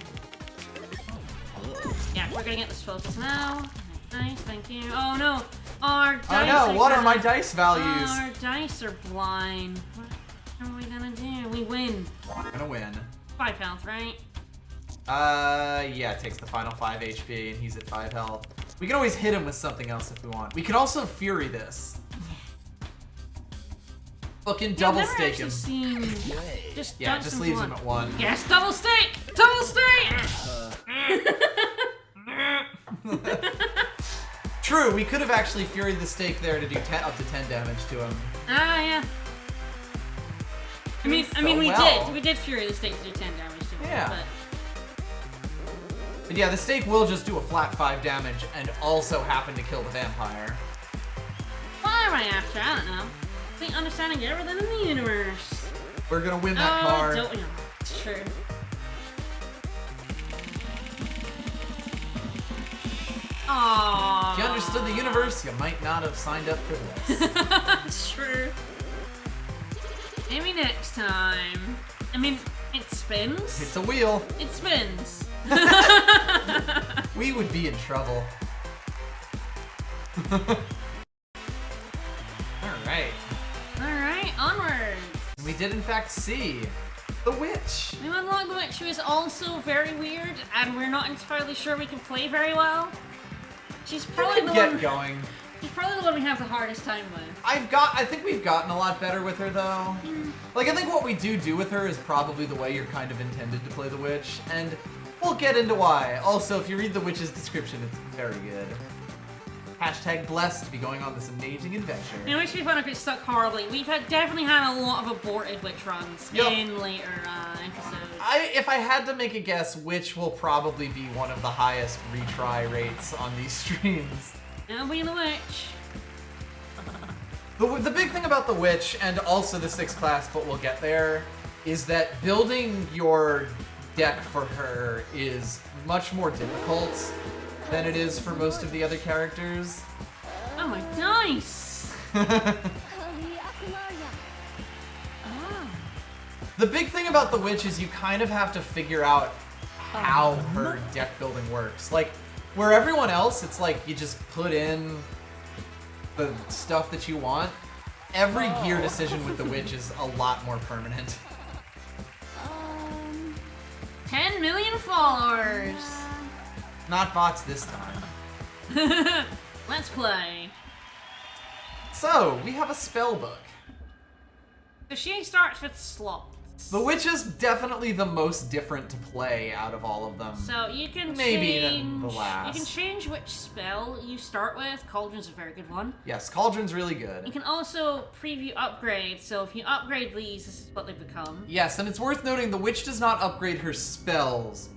Yeah, we're gonna get this focus now. Nice, thank you. Oh no, our dice. Oh no, what are my dice values? Our dice are blind. What are we gonna do? We win. We're gonna win. 5 health, right? Yeah, it takes the final 5 HP and he's at 5 health. We can always hit him with something else if we want. We can also Fury this. Fucking double stake him. Seen... Just Yeah, dump just some leaves blood. him at 1. Yes, double stake! Double stake! True, we could have actually Furied the stake there to do up to 10 damage to him. Ah, yeah. I mean, So we well. did. We did Fury the stake to do 10 damage to him. Yeah. But But yeah, the stake will just do a flat 5 damage and also happen to kill the vampire. what am I after? I don't know. I think understanding everything in the universe. We're gonna win that card. Don't we? It's true. Aww. If you understood the universe, you might not have signed up for this. It's true. Maybe next time. I mean, it spins. It's a wheel. It spins. We would be in trouble. Alright. Alright, onwards. We did in fact see The witch. We unlocked the witch, who is also very weird, and we're not entirely sure we can play very well. She's probably the Get one. going. She's probably the one we have the hardest time with. I think we've gotten a lot better with her though. Like I think what we do with her is probably the way you're kind of intended to play the witch, and we'll get into why. Also, if you read the witch's description, it's very good. Hashtag blessed to be going on this amazing adventure. It would be fun if it stuck horribly. We've definitely had a lot of aborted witch runs in later episodes. If I had to make a guess, witch will probably be one of the highest retry rates on these streams. It'll be the witch. The big thing about the witch, and also the 6th class, but we'll get there, is that building your deck for her is much more difficult than it is for most of the other characters. Oh my dice! The big thing about the witch is you kind of have to figure out how her deck building works. Like, where everyone else, it's like you just put in the stuff that you want. Every gear decision with the witch is a lot more permanent. 10 million followers! Not bots this time. Let's play. So, we have a spell book. So she starts with slots. The witch is definitely the most different to play out of all of them. So you can Maybe change. the last. You can change which spell you start with. Cauldron's a very good one. Yes, Cauldron's really You good. can also preview upgrades. So if you upgrade these, this is what they become. Yes, and it's worth noting the witch does not upgrade her spells.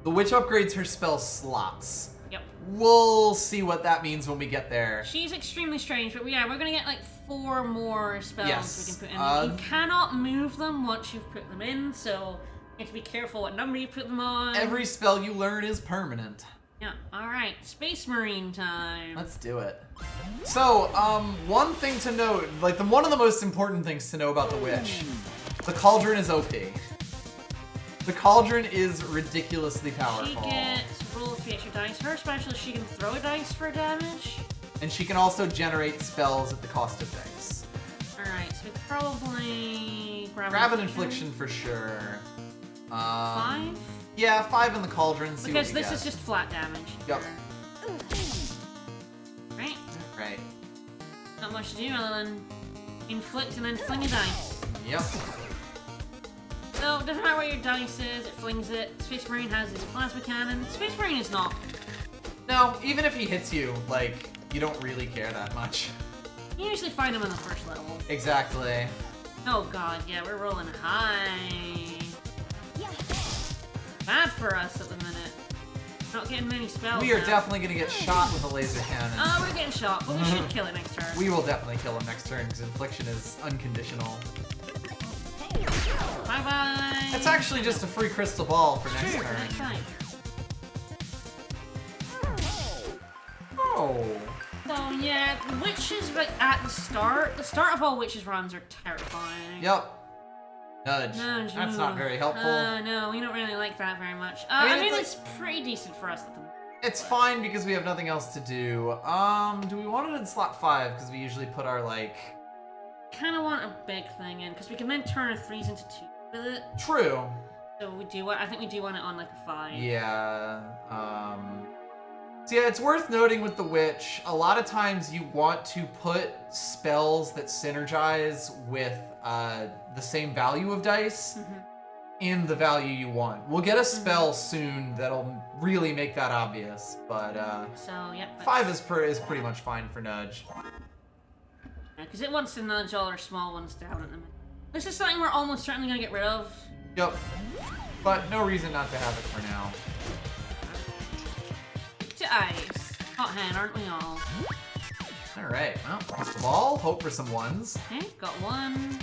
The witch upgrades her spell slots. Yep. We'll see what that means when we get there. She's extremely strange, but yeah, we're gonna get like 4 more spells Yes, we can put in. You cannot move them once you've put them in, so you have to be careful what number you put them on. Every spell you learn is permanent. Yeah. All right. Space Marine time. Let's do it. So, one thing to note, like one of the most important things to know about the witch, the Cauldron is OP. The Cauldron is ridiculously powerful. She gets roll 3 extra dice. Her special is she can throw a dice for damage. And she can also generate spells at the cost of dice. Alright, so we probably Grab an infliction for sure. 5? Yeah, 5 in the Cauldron. See Because what we this get. is just flat damage. Yep. Right? Right. Not much to do other than inflict and then fling a dice. Yep. So, it doesn't matter what your dice is, it flings it. Space Marine has his plasma cannon. Space Marine is not. No, even if he hits you, like, you don't really care that much. You usually find him on the first level. Exactly. Oh god, yeah, we're rolling high. Bad for us at the minute. Not getting many spells. We are now. definitely going to get shot with a laser cannon. Oh, we're getting shot, but we should kill it next turn. We will definitely kill him next turn because infliction is unconditional. Bye-bye. It's actually just a free crystal ball for next Sure, turn. next time. Oh. So yeah, the witches like at the start of all witches runs are terrifying. Yep. Nudge. Nudge, That's ooh. not very helpful. No, we don't really like that very much. I mean, it's pretty decent for us at the moment. It's fine because we have nothing else to do. Do we want it in slot 5? Because we usually put our, like... Kind of want a big thing in, because we can then turn our 3s into 2 with it. True. So we do I think we do want it on like a 5. Yeah, So yeah, it's worth noting with the Witch, a lot of times you want to put spells that synergize with the same value of dice in the value you want. We'll get a spell soon that'll really make that obvious, but So yep. 5 is pretty much fine for Nudge. Because it wants to nudge all our small ones down at the minute. This is something we're almost certainly gonna get rid of. Yep. But no reason not to have it for now. To ice. Hot hand, aren't we all? Alright, well, crystal ball, hope for some ones. Okay, got one.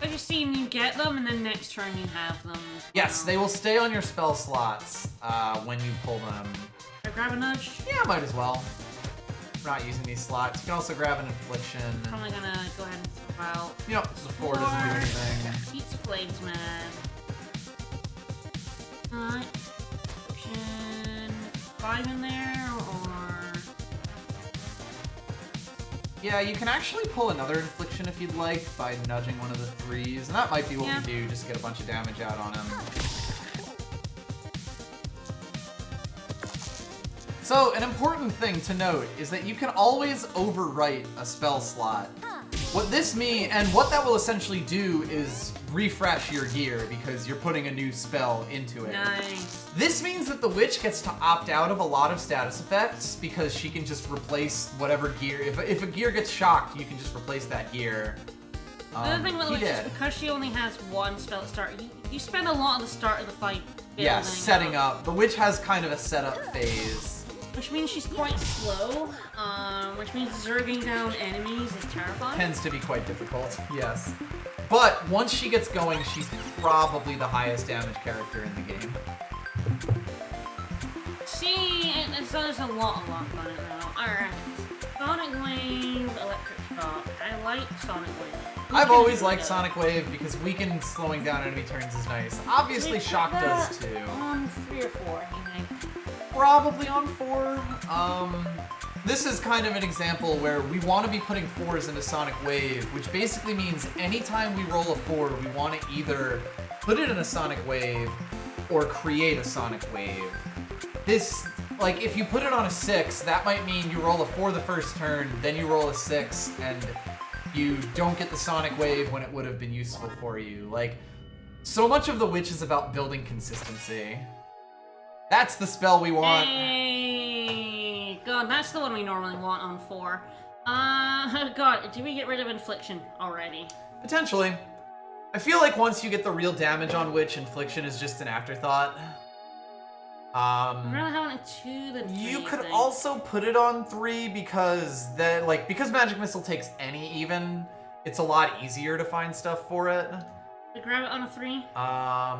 I've just seen you get them, and then next turn you have them. Yes, they will stay on your spell slots when you pull them. Should I grab a nudge? Yeah, might as well. We're not using these slots. You can also grab an infliction. Probably gonna go ahead and throw out. Yep, the 4 doesn't do anything. Beats Flames Man. Alright. Option 5 in there, or... Yeah, you can actually pull another infliction infliction if you'd like by nudging one of the 3s, and that might be what Yeah. we do, just get a bunch of damage out on him. So, an important thing to note is that you can always overwrite a spell slot. What this means, and what that will essentially do is refresh your gear because you're putting a new spell into it. Nice. This means that the witch gets to opt out of a lot of status effects because she can just replace whatever gear. If a gear gets shocked, you can just replace that gear. The other thing with he Witch is did. because she only has one spell at start, you spend a lot of the start of the fight building Yeah, setting up. The witch has kind of a setup phase. Which means she's quite slow, which means zerging down enemies is terrifying. Tends to be quite difficult, yes. But once she gets going, she's probably the highest damage character in the game. There's a lot of luck on it now. Alright. Sonic Wave, Electric Shock. I like Sonic Wave. I've always liked Sonic Wave because weakened slowing down enemy turns is nice. Obviously, Shock does too. 3 or 4, you think? Probably on 4. This is kind of an example where we want to be putting 4s into Sonic Wave, which basically means anytime we roll a 4, we want to either put it in a Sonic Wave or create a Sonic Wave. This, like, if you put it on a 6, that might mean you roll a 4 the first turn, then you roll a 6, and you don't get the Sonic Wave when it would have been useful for you. Like, so much of the Witch is about building consistency. That's the spell we want. Hey, God, that's the one we normally want on 4. God, did we get rid of Infliction already? Potentially. I feel like once you get the real damage on Witch, Infliction is just an afterthought. I'd rather have it in 2 than 3. You could I think. also put it on 3 because because Magic Missile takes any even, it's a lot easier to find stuff for it. To grab it on a 3? I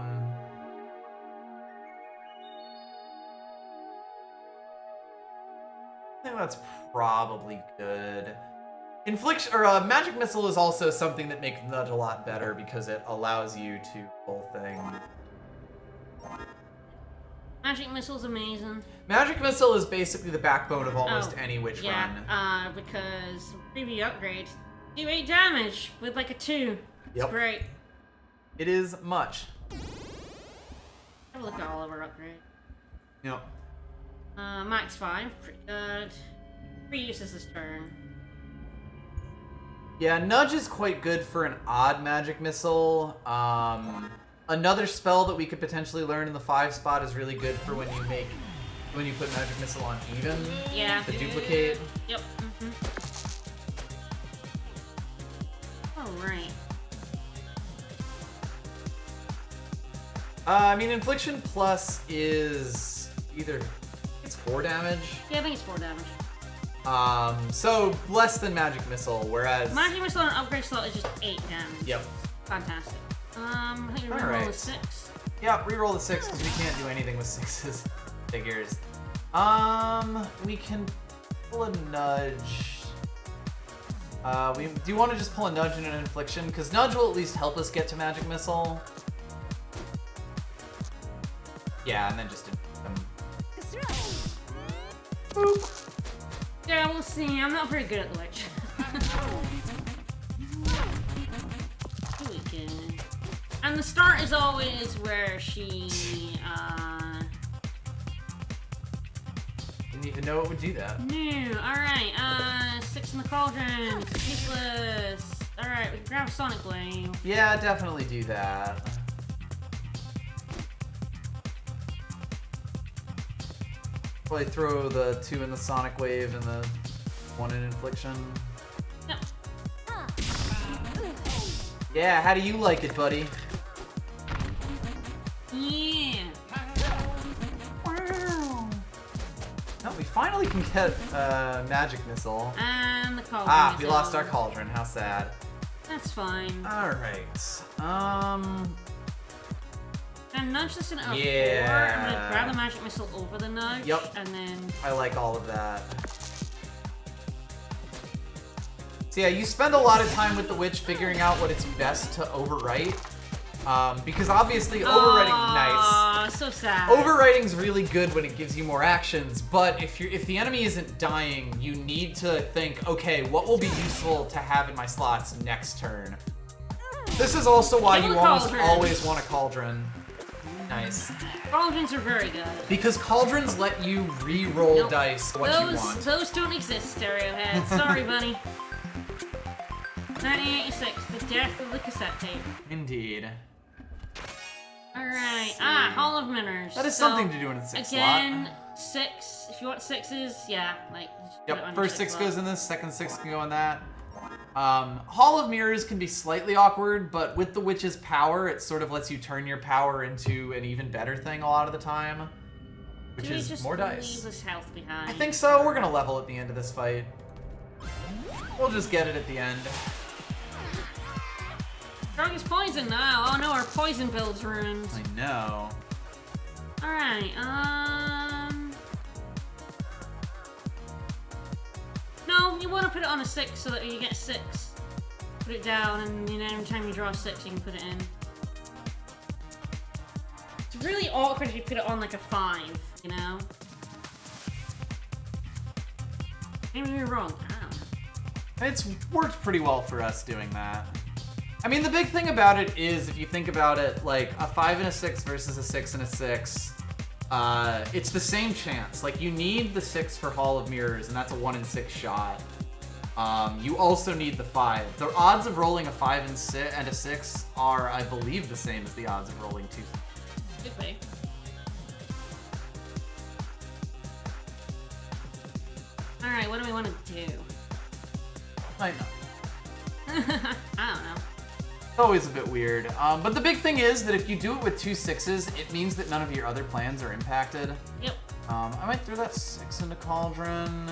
think that's probably good. Infliction or Magic Missile is also something that makes Nudge a lot better because it allows you to pull things. Magic Missile's amazing. Magic Missile is basically the backbone of almost any Witch run. Yeah, because preview upgrade, do 8 damage with like a 2. It's Yep. great. It is much. Have a look at all of our upgrades. Yep. Max 5, pretty good. 3 uses this turn. Yeah, Nudge is quite good for an odd Magic Missile. Another spell that we could potentially learn in the 5 spot is really good for when you put Magic Missile on even. Yeah. The duplicate. Yep. Alright. I mean, Infliction Plus is either it's 4 damage. Yeah, I think it's 4 damage. So less than Magic Missile, whereas Magic Missile on an upgrade slot is just 8 damage. Yep. Fantastic. I think we're Alright. roll a 6. Yeah, reroll the 6 because we can't do anything with 6s. Figures. We can pull a Nudge. Do you want to just pull a Nudge and an Infliction? Because Nudge will at least help us get to Magic Missile. Yeah, and then just Boop. Yeah, we'll see. I'm not very good at the Witch. Here we go. And the start is always where she, Didn't even know it would do that. No, alright, 6 in the cauldron, it's useless. Alright, we can grab a Sonic Blade. Yeah, definitely do that. Probably throw the 2 in the Sonic Wave and the 1 in Infliction. Yep. Yeah, how do you like it, buddy? Yeah. No, we finally can get Magic Missile. And the cauldron. Ah, is we lost on. our Cauldron. How sad. That's fine. Alright. And nudge this in at a 4. Yeah. I'm gonna grab the Magic Missile over the nudge. Yep. And then. I like all of that. So yeah, you spend a lot of time with the Witch figuring out what it's best to overwrite. Because obviously overwriting, nice. So sad. Overwriting's really good when it gives you more actions, but if the enemy isn't dying, you need to think, okay, what will be useful to have in my slots next turn? This is also why you almost always want a cauldron. Nice. Cauldrons are very good. Because cauldrons let you re-roll dice what you want. Those don't exist, Stereohead. Sorry, buddy. 1986, the death of the cassette tape. Indeed. Alright. Hall of Mirrors. That is something to do in a 6 slot. Again, 6. If you want 6s, yeah, like. Yep, first 6 goes in this, second 6 can go in that. Hall of Mirrors can be slightly awkward, but with the Witch's power, it sort of lets you turn your power into an even better thing a lot of the time. Which is more dice. Leave this health behind? I think so. We're gonna level at the end of this fight. We'll just get it at the end. Drug is poison now. Oh no, our poison build's ruined. I know. Alright, no, you want to put it on a 6 so that you get 6. Put it down, and every time you draw a 6, you can put it in. It's really awkward if you put it on like a 5, you know? Maybe you're wrong. It's worked pretty well for us doing that. I mean, the big thing about it is, if you think about it, like a 5 and a 6 versus a 6 and a 6, it's the same chance. Like, you need the 6 for Hall of Mirrors, and that's a 1 in 6 shot. You also need the 5. The odds of rolling a 5 and a 6 are, I believe, the same as the odds of rolling 2. Good way. Alright, what do we want to do? Might not. I don't know. It's always a bit weird. But the big thing is that if you do it with 2 6s, it means that none of your other plans are impacted. Yep. I might throw that 6 into Cauldron.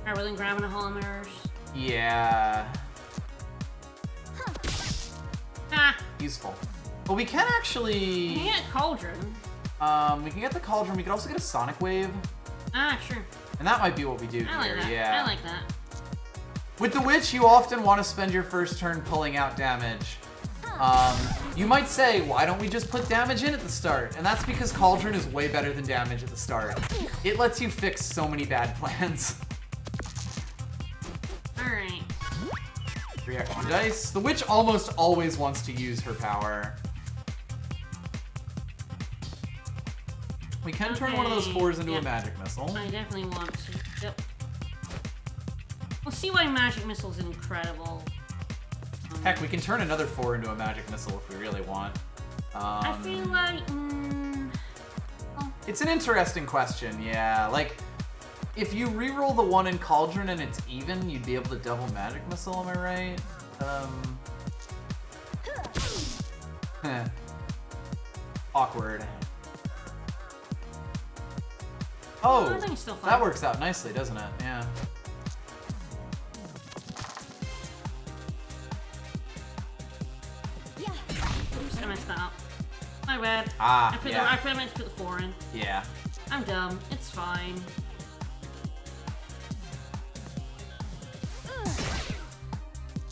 Alright, we're then grabbing a Hall of Mirrors. Yeah. Ah! Useful. But we can actually... You can get a Cauldron. We can get the Cauldron. We could also get a Sonic Wave. Ah, sure. And that might be what we do I like here, that. yeah. I like that. With the Witch, you often want to spend your first turn pulling out damage. You might say, why don't we just put damage in at the start? And that's because Cauldron is way better than damage at the start. It lets you fix so many bad plans. Alright. 3 extra dice. The Witch almost always wants to use her power. We can turn one of those 4s into a magic missile. I definitely want to. Yep. We'll see why magic missile's incredible. Heck, we can turn another 4 into a magic missile if we really want. I feel like... It's an interesting question, yeah. Like, if you reroll the 1 in Cauldron and it's even, you'd be able to double magic missile, am I right? Awkward. Oh, I think it's still fine. That works out nicely, doesn't it? Yeah. Oops, I messed that up. My bad. Ah, I meant to put the 4 in. Yeah. I'm dumb. It's fine.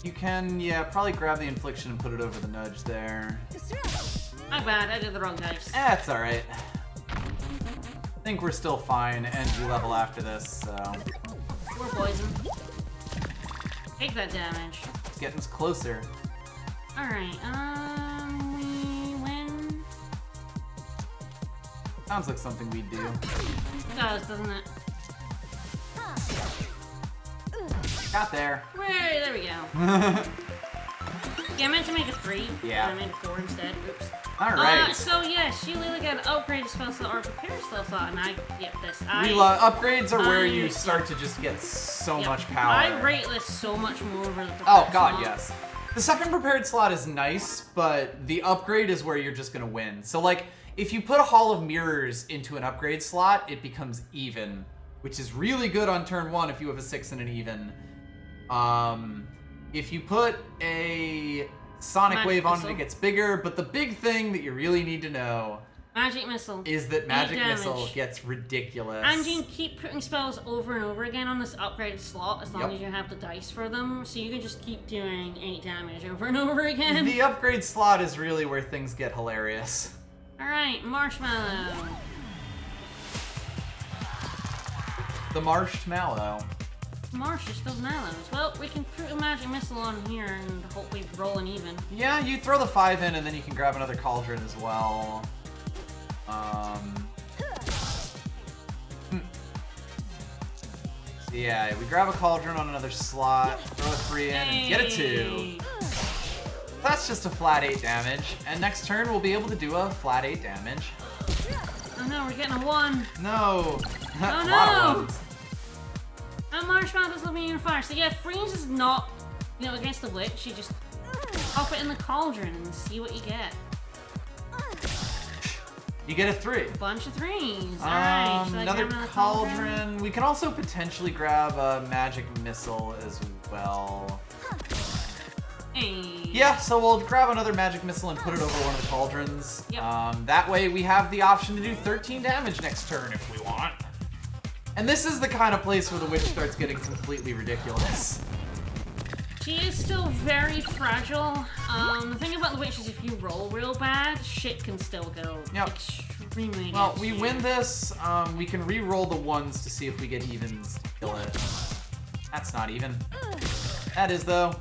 You can, yeah, probably grab the Infliction and put it over the nudge there. My bad. I did the wrong dice. It's alright. I think we're still fine, and we level after this, so... We're poison. Take that damage. It's getting us closer. Alright, we win. Sounds like something we'd do. It does, doesn't it? Got there. Wait, there we go. Yeah, I meant to make a 3. Yeah. I made a 4 instead. Oops. Alright. So yeah, she literally got an upgrade spell slot or a prepare spell slot, and this. Upgrades are where you start to just get so much power. I rate this so much more over the prepared Oh god, slot. yes. The second prepared slot is nice, but the upgrade is where you're just gonna win. So like, if you put a Hall of Mirrors into an upgrade slot, it becomes even, which is really good on turn 1 if you have a 6 and an even. If you put a Sonic Wave on it, it gets bigger, but the big thing that you really need to know Magic Missile. is that Magic damage. Missile gets ridiculous. And you can keep putting spells over and over again on this upgraded slot as long Yep. as you have the dice for them. So you can just keep doing 8 damage over and over again. The upgrade slot is really where things get hilarious. Alright, Marshmallow. The Marshmallow. Marsh is still mallows. Well, we can put a Magic Missile on here and hopefully roll an even. Yeah, you throw the 5 in and then you can grab another cauldron as well. So yeah, we grab a cauldron on another slot, throw a 3 in, and get a 2. That's just a flat 8 damage, and next turn we'll be able to do a flat 8 damage. Oh no, we're getting a 1. No! Oh A lot no! of ones. And Marshmallow doesn't be on fire. So yeah, freeze is not, against the witch. You just pop it in the cauldron and see what you get. You get a 3. Bunch of 3s. Alright, should I Another grab cauldron. We can also potentially grab a magic missile as well. Hey. Yeah, so we'll grab another magic missile and put it over one of the cauldrons. Yep. That way we have the option to do 13 damage next turn if we want. And this is the kind of place where the witch starts getting completely ridiculous. She is still very fragile. The thing about the witch is if you roll real bad, shit can still go extremely Well, against we you. win this. We can re-roll the ones to see if we get evens to kill it. That's not even. That is, though.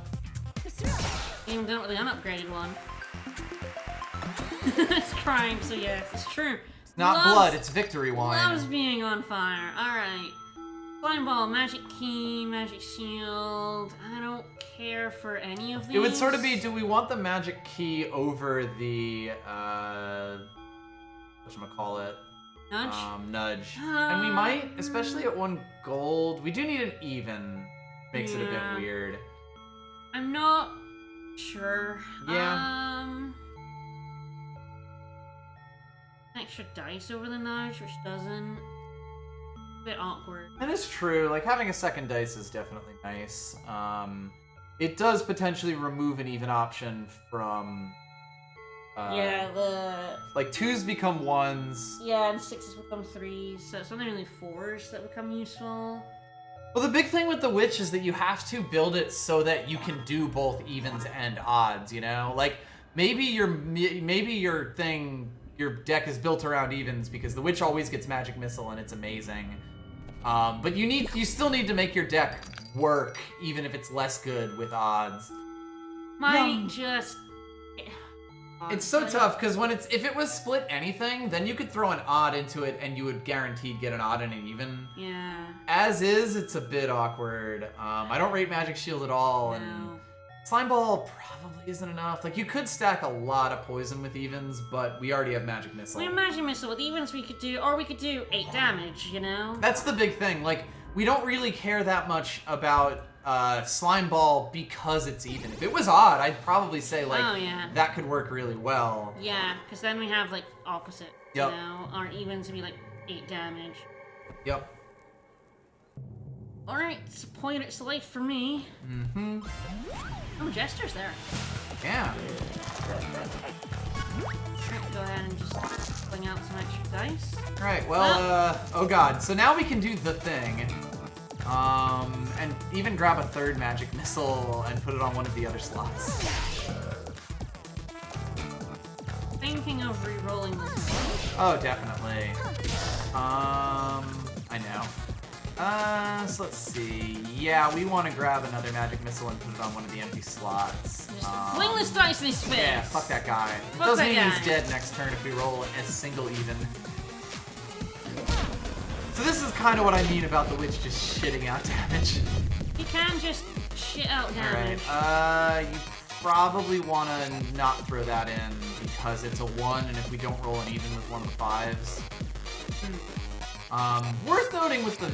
Even done it with the unupgraded one. It's crying, so yes, it's true. It's not Loves- blood, it's victory wine. Loves being on fire. Alright. Slime Ball, Magic Key, Magic Shield. I don't care for any of these. It would sort of be, do we want the magic key over the, whatchamacallit? Nudge? Nudge. And we might, especially at 1 gold. We do need an even. Makes it a Yeah. bit weird. I'm not sure. Yeah. Extra dice over the nudge, which doesn't. A bit awkward. That is true. Like, having a second dice is definitely nice. It does potentially remove an even option from... Like, 2s become 1s. Yeah, and 6s become 3s, so it's only really 4s that become useful. Well, the big thing with the witch is that you have to build it so that you can do both evens and odds, you know? Like, maybe your deck is built around evens because the witch always gets magic missile and it's amazing. But you still need to make your deck work, even if it's less good with odds. Might just... It's so tough because if it was split anything, then you could throw an odd into it and you would guaranteed get an odd and an even. Yeah. As is, it's a bit awkward. I don't rate Magic Shield at all, and Slime Ball probably isn't enough. Like, you could stack a lot of poison with evens, but we already have Magic Missile. We have Magic Missile with evens we could do, or we could do 8 damage, you know? That's the big thing. Like, we don't really care that much about Slime Ball because it's even. If it was odd, I'd probably say, like, that could work really well. Yeah, because then we have, like, opposite, Yep. you know? Our evens would be, like, 8 damage. Yep. Alright, it's a point its life for me. Mm-hmm. Oh, Jester's there. Yeah. Alright, go ahead and just fling out some extra dice. Right, well, oh god. So now we can do the thing. And even grab a 3rd magic missile and put it on one of the other slots. Thinking of re-rolling this one. Oh, definitely. I know. So let's see. Yeah, we want to grab another magic missile and put it on one of the empty slots. Just fling this dice in his face! Yeah, fuck that guy. Fuck Doesn't that mean guy. he's dead next turn if we roll a single even. So this is kind of what I mean about the witch just shitting out damage. You can just shit out damage. Alright, you probably want to not throw that in because it's a 1, and if we don't roll an even with one of the 5s. Worth noting with the,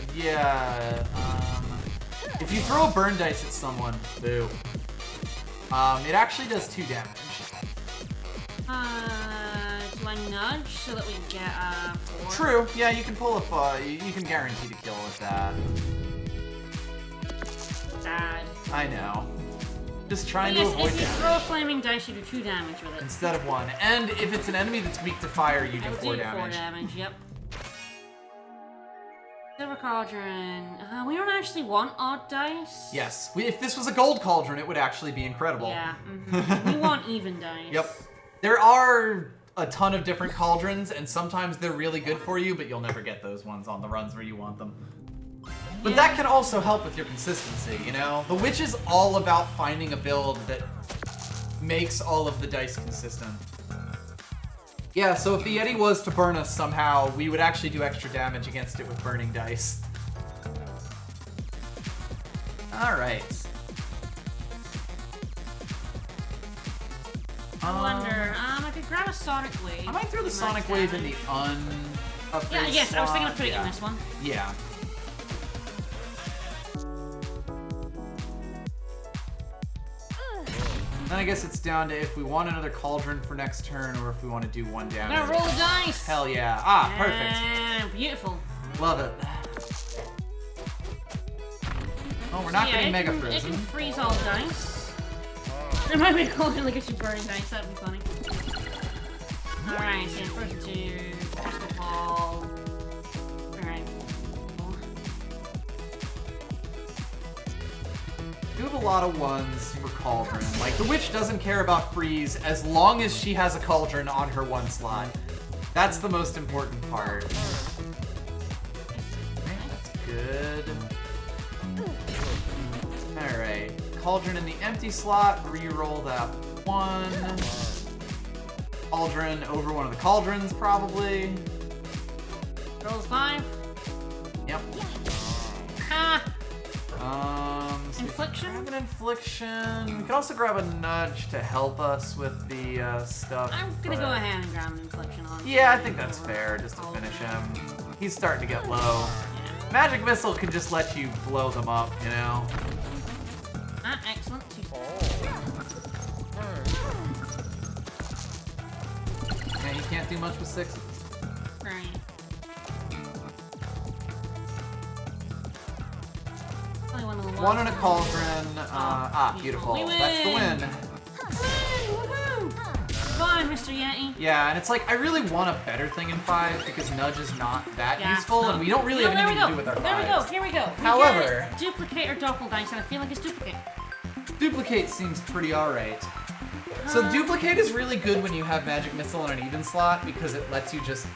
if you throw a burn dice at someone, boo. It actually does 2 damage. Do I nudge so that we get 4? True, yeah, you can pull a, you can guarantee to kill with that. Sad. I know. Just trying Yes, to avoid if you damage. throw a flaming dice, you do 2 damage with it. Instead of 1. And if it's an enemy that's weak to fire, you do I would 4 do damage. 4 damage, yep. Silver Cauldron. We don't actually want odd dice. Yes. If this was a gold cauldron, it would actually be incredible. Yeah. We want even dice. Yep. There are a ton of different cauldrons, and sometimes they're really good for you, but you'll never get those ones on the runs where you want them. But Yeah. that can also help with your consistency, you know? The Witch is all about finding a build that makes all of the dice consistent. Yeah, so if the Yeti was to burn us somehow, we would actually do extra damage against it with burning dice. Alright. I wonder. I could grab a Sonic Wave. I might throw the Max Sonic Wave in the damage. upgrade Yeah, yes, I was thinking of slot. putting it Yeah. in this one. Yeah. Then I guess it's down to if we want another cauldron for next turn or if we want to do 1 damage. Now roll the dice! Hell yeah. Ah, perfect. Yeah, beautiful. Love it. Oh, we're not So, getting it Mega can, Frozen. It can freeze all dice. There might be a cauldron that gives you burning dice, that'd be funny. Alright, so first 2, Crystal Ball. Alright. We have a lot of 1s for Cauldron. Like, the Witch doesn't care about freeze as long as she has a Cauldron on her 1 slot. That's the most important part. Okay, that's good. Alright. Cauldron in the empty slot. Reroll that 1. Cauldron over one of the Cauldrons, probably. Roll 5. Yep. Ah! So Infliction? grab an infliction. We could also grab a nudge to help us with the stuff. I'm gonna but- go ahead and grab an infliction on. Yeah, I think that's fair, just to finish him. He's starting to get low. Magic Missile can just let you blow them up, you know? Ah, excellent. Yeah, he can't do much with 6. Right. Probably one of the One in a ones. cauldron. Beautiful. We That's the win. Woohoo! Fine, Mr. Yeti. Yeah, and it's like, I really want a better thing in 5 because Nudge is not that Yeah, useful, no. and we don't really No, have there we anything to go. do with our 5s. There we go. Here we go. We However- get duplicate or doppel dice, and I feel like it's duplicate. Duplicate seems pretty alright. So duplicate is really good when you have magic missile on an even slot because it lets you just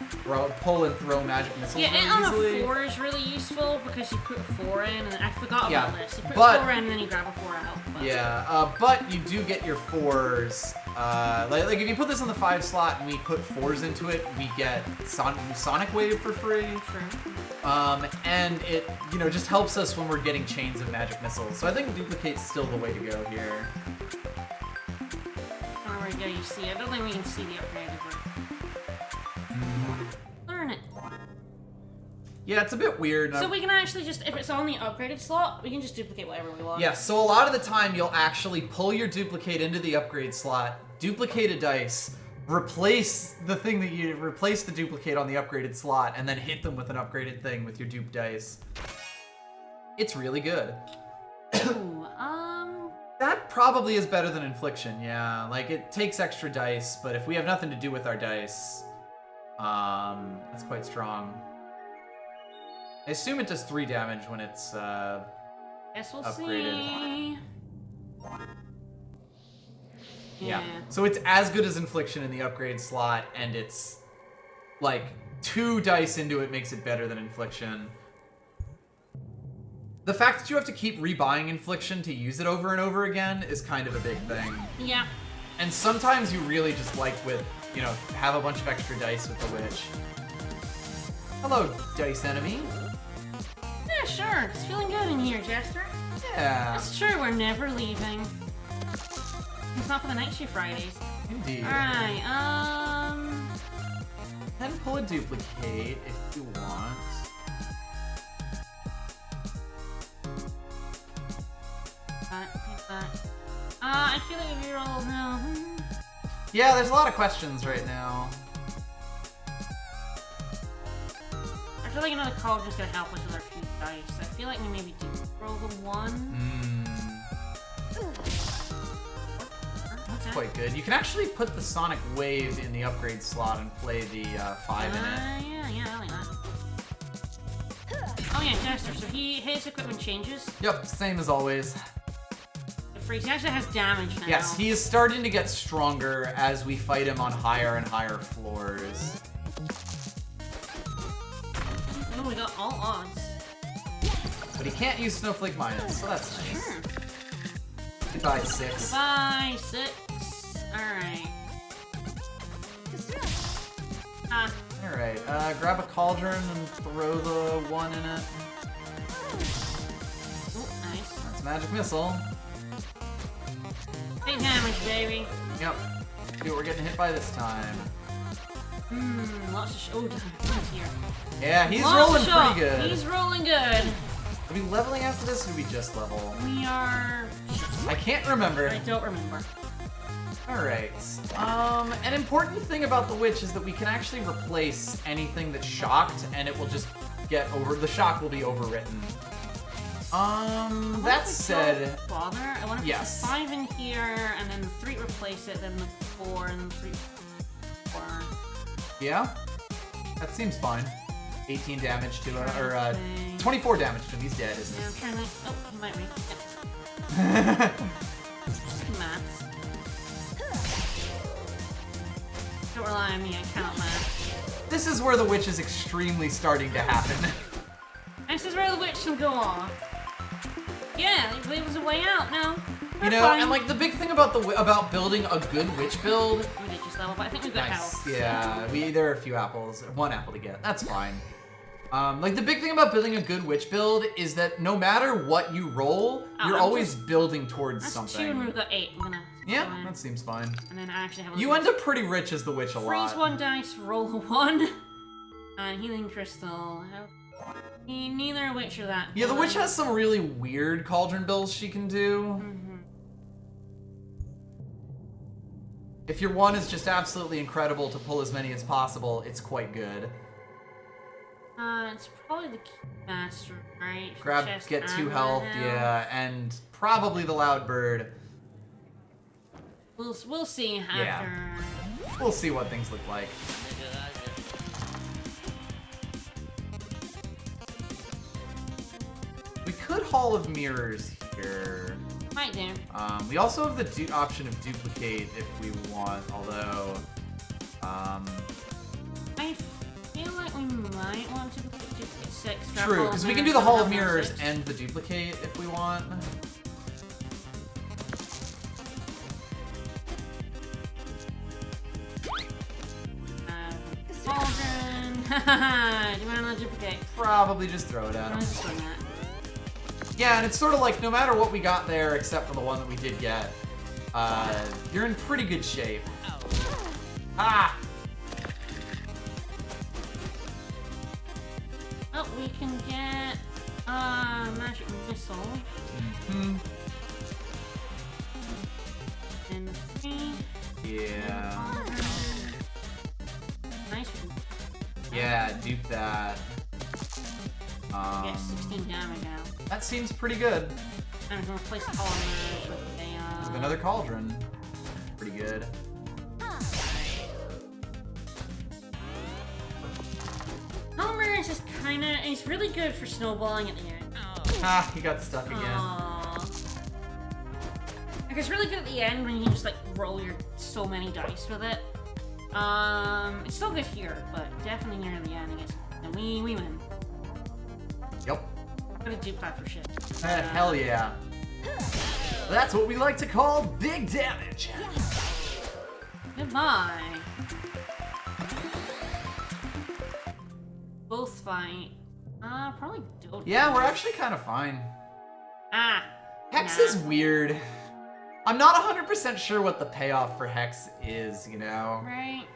pull and throw magic missiles Yeah, really and on easily. a 4 is really useful because you put a 4 in, and I forgot Yeah, about this. You put but- a 4 in, and then you grab a 4 out. But Yeah, but you do get your 4s. Like if you put this on the 5 slot and we put 4s into it, we get Sonic Wave for free. True. And it, just helps us when we're getting chains of magic missiles. So I think duplicate's still the way to go here. Alright, yeah, you see. I don't think we can see the upgraded version. Learn it. Yeah, it's a bit weird. So we can actually just, if it's on the upgraded slot, we can just duplicate whatever we want. Yeah, so a lot of the time you'll actually pull your duplicate into the upgrade slot, duplicate a dice, replace the duplicate on the upgraded slot, and then hit them with an upgraded thing with your dupe dice. It's really good. Ooh, That probably is better than infliction, yeah. Like, it takes extra dice, but if we have nothing to do with our dice, that's quite strong. I assume it does 3 damage when it's, guess we'll upgraded. see. Yeah. So it's as good as infliction in the upgrade slot, and it's like 2 dice into it makes it better than infliction. The fact that you have to keep rebuying infliction to use it over and over again is kind of a big thing. Yeah. And sometimes you really just like with, have a bunch of extra dice with the witch. Hello, dice enemy. Yeah, sure. It's feeling good in here, Jester. Yeah. That's true, we're never leaving. It's not for the night shift Fridays. Indeed. Alright, Then pull a duplicate if you want. I feel like if you roll now. Yeah, there's a lot of questions right now. I feel like another call is just gonna help us with our few dice. I feel like we maybe do roll the 1. quite good. You can actually put the Sonic Wave in the upgrade slot and play the 5 in it. Yeah, I like that. Oh yeah, Jester. So his equipment changes. Yep, same as always. Freeze. He actually has damage now. Yes, he is starting to get stronger as we fight him on higher and higher floors. Oh, we got all odds. But he can't use Snowflake Minus, so that's nice. Sure. Goodbye, 6. Goodbye, 6. Alright. Ah. Alright, grab a cauldron and throw the 1 in it. Oh, nice. That's Magic Missile. Big damage, baby. Yep. See what we're getting hit by this time. Lots of oh, he's here. Yeah, he's Lots rolling of shot. pretty good. He's rolling good. Are we leveling after this, or do we just level? We are... I can't remember. I don't remember. Alright. An important thing about the Witch is that we can actually replace anything that's shocked, and it will just get over... The shock will be overwritten. That said... Bother. I want to yes. put the 5 in here, and then the 3 replace it, then the 4, and the 3... 4. Yeah? That seems fine. 18 damage to him, or 24 damage to him. He's dead, isn't Yeah, he? I'm trying to... Oh, he might be. Maths. Don't rely on me, I cannot math. This is where the Witch is extremely starting to happen. This is where the witch will go off. Yeah, there was a way out now. You know, and like the big thing about about building a good Witch build... We did just level, but I think we've got health. Yeah, there are a few apples. 1 apple to get. That's fine. Like the big thing about building a good Witch build is that no matter what you roll, you're always building towards That's something. 2 and we've got 8. I'm gonna Yeah, that seems fine. And then I actually have a You end up pretty rich as the Witch a lot. freeze 1 dice, roll a 1. And healing crystal. Neither Witch or that. Yeah, the Witch has some really weird cauldron builds she can do. If your 1 is just absolutely incredible to pull as many as possible, it's quite good. It's probably the Keymaster, right? Grab, get 2 health, yeah, and probably the Loud Bird. We'll see after. Yeah. We'll see what things look like. We could Hall of Mirrors here. Might do. We also have the option of duplicate if we want, although... I feel like we might want to duplicate 6. True, because we can do the Hall of Mirrors and the duplicate if we want. Cauldron. Do you want to duplicate? Probably just throw it at him. Let's swing that. Yeah, and it's sort of like no matter what we got there, except for the one that we did get, you're in pretty good shape. Ah! Oh, we can get magic missile. And 3. Yeah. Nice. Yeah, dupe that. Get 16 damage now. That seems pretty good. I'm gonna replace the polymers with With another cauldron. Pretty good. Polymers is kinda... It's really good for snowballing at the end. Ah, he got stuck again. Aww. Like, it's really good at the end when you just, like, roll your so many dice with it. It's still good here, but definitely near the end, and we win. Yep. I'm gonna dupe that for shit. Hell yeah. That's what we like to call big damage. Goodbye. Both fight. Probably don't. Yeah, we're actually kind of fine. Ah. Hex nah. is weird. I'm not 100% sure what the payoff for Hex is, you know? Right.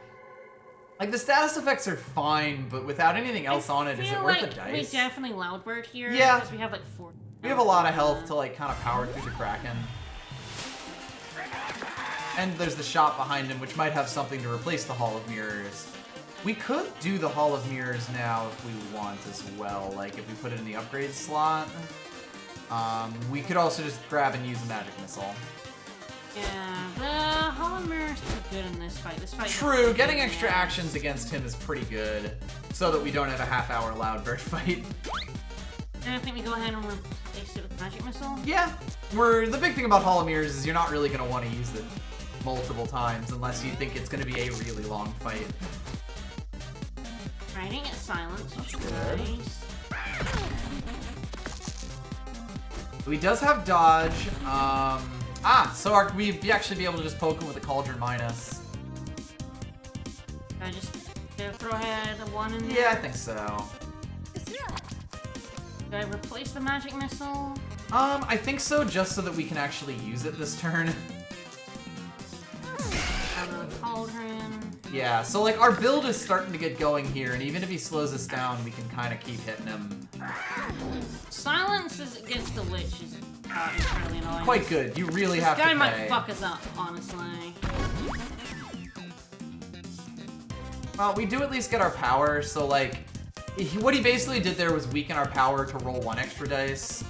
Like, the status effects are fine, but without anything else on it, is it worth like a dice? We definitely Loudbird here. Yeah. Because we have like 4. We have a lot of health to, like, kind of power through the Kraken. And there's the shop behind him, which might have something to replace the Hall of Mirrors. We could do the Hall of Mirrors now if we want as well, like if we put it in the upgrade slot. We could also just grab and use a magic missile. Yeah, the Hollow Mirror is too good in this fight. This fight. True, getting extra actions against him is pretty good, so that we don't have a half-hour Loudbird fight. And I think we go ahead and replace it with Magic Missile. Yeah, the big thing about Hollow Mirrors is you're not really going to want to use it multiple times unless you think it's going to be a really long fight. Right, I didn't get silence. That's good. Nice. So he does have dodge. So we'd actually be able to just poke him with a Cauldron Minus. I just throw ahead the one in there. Yeah, I think so. Do I replace the Magic Missile? I think so, just so that we can actually use it this turn. Out of the Cauldron. Yeah, so like our build is starting to get going here, and even if he slows us down, we can kind of keep hitting him. Silence is against the Witch is incredibly annoying. Quite good. You really have to This pay. guy might fuck us up, honestly. Well, we do at least get our power, so like, what he basically did there was weaken our power to roll 1 extra dice.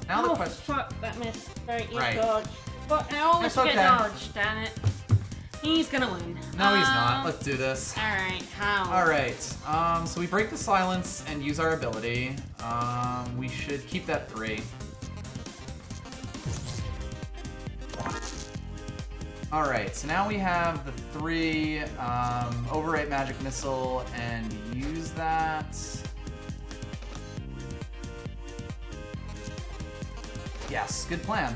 Now the question. Fuck, that missed. Right, you Right. dodge. But I always That's get okay. dodge, damn it. He's gonna win. No, he's not. Let's do this. Alright, how? Alright, so we break the silence and use our ability. We should keep that 3. Alright, so now we have the 3, overwrite Magic Missile and use that. Yes, good plan.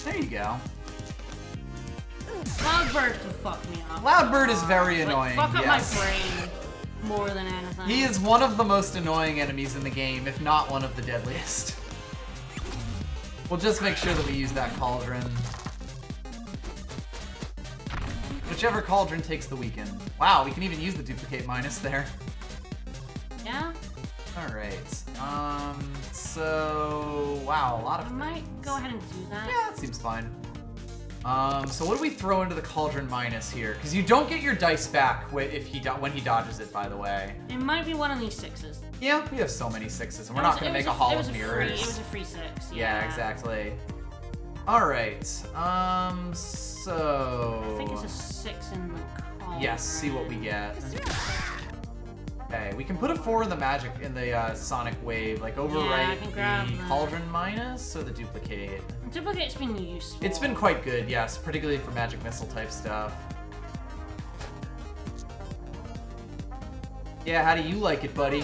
There you go. Loudbird can fuck me up. Loudbird is very annoying, Fuck up yes. my brain more than anything. He is one of the most annoying enemies in the game, if not one of the deadliest. We'll just make sure that we use that Cauldron. Whichever Cauldron takes the weaken. Wow, we can even use the Duplicate Minus there. Yeah? Alright, so... Wow, a lot of I things. might go ahead and do that. Yeah, that seems fine. So what do we throw into the Cauldron Minus here? Because you don't get your dice back when he dodges it, by the way. It might be one of these 6s. Yeah, we have so many 6s, and we're not going to make a Hall of Mirrors. It was a free 6. Yeah, exactly. Alright, so... I think it's a 6 in the Cauldron. Yes, see what we get. Okay, we can put a 4 in the Sonic Wave, like overwrite the Cauldron Minus or the Duplicate. Duplicate's been useful. It's been quite good, yes, particularly for Magic Missile type stuff. Yeah, how do you like it, buddy?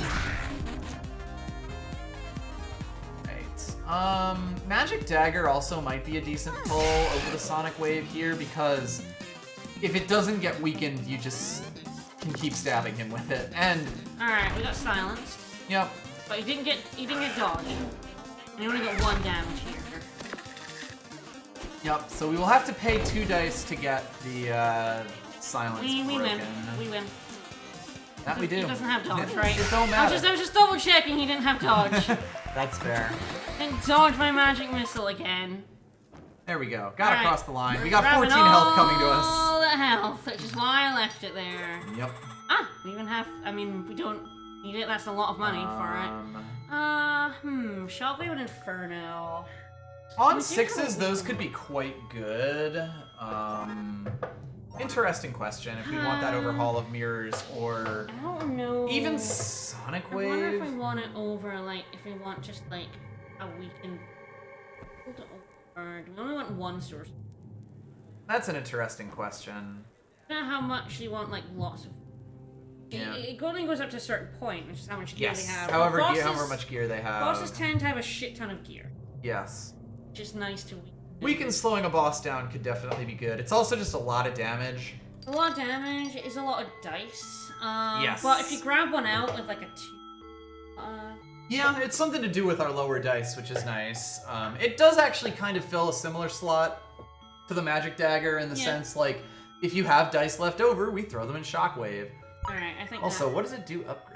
Right. Magic Dagger also might be a decent pull over the Sonic Wave here, because if it doesn't get weakened, you just can keep stabbing him with it. And alright, we got silenced. yep. But he didn't get dodge. And you only got 1 damage here. Yep, so we will have to pay 2 dice to get the silence We broken. win. We win. That we do. He doesn't have dodge, right? It don't I matter. was just double checking he didn't have dodge. That's fair. Didn't dodge my Magic Missile again. There we go. Got Alright. across the line. We got Grabbing 14 health coming to us. all the health, which is why I left it there. Yep. Ah, we even have, I mean, we don't need it. That's a lot of money for it. Shockwave and Inferno. On We did 6s, have a those could be quite good. Interesting question. If we want that over Hall of Mirrors or I don't know. even Sonic I wonder if Wave. we want it over, like, if we want just, like, a weekend. Hold it over. Do we only want 1 source? That's an interesting question. I don't know how much you want, like, lots of. Yeah. It only goes up to a certain point, which is how much gear Yes. they have. However Bosses- much gear they have. Bosses tend to have a shit ton of gear, Yes. which is nice to weaken. Weaken slowing a boss down could definitely be good. It's also just a lot of damage. A lot of damage. It is a lot of dice. Yes. But if you grab one out with like a 2, Yeah, it's something to do with our lower dice, which is nice. It does actually kind of fill a similar slot to the Magic Dagger in the sense, like, if you have dice left over, we throw them in Shockwave. all right, I think. Also, what does it do upgrade?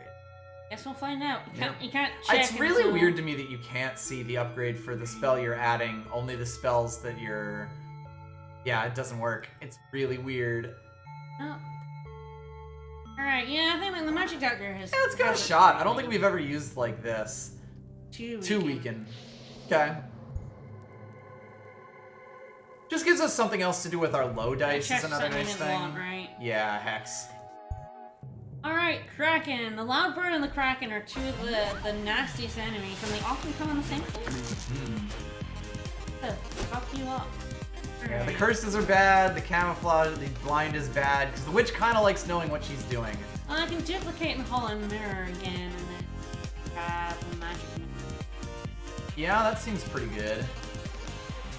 Guess we'll find out. You can't. Yeah. You can't check. It's really until- weird to me that you can't see the upgrade for the spell you're adding, only the spells that you're... Yeah, it doesn't work. It's really weird. Oh. All right. Yeah, I think like, the Magic Dagger has. Yeah, it's got a has it shot. I for don't me. think we've ever used like this. 2 weaken. Okay. Just gives us something else to do with our low dice is another nice thing. Right? Yeah, Hex. Alright, Kraken. The Loud Bird and the Kraken are two of the nastiest enemies, and they often come in the same place. Fuck you up. Yeah, the curses are bad, the camouflage, the blind is bad, because the witch kind of likes knowing what she's doing. I can duplicate in the Hollow Mirror again, and then grab the magic. Yeah, that seems pretty good.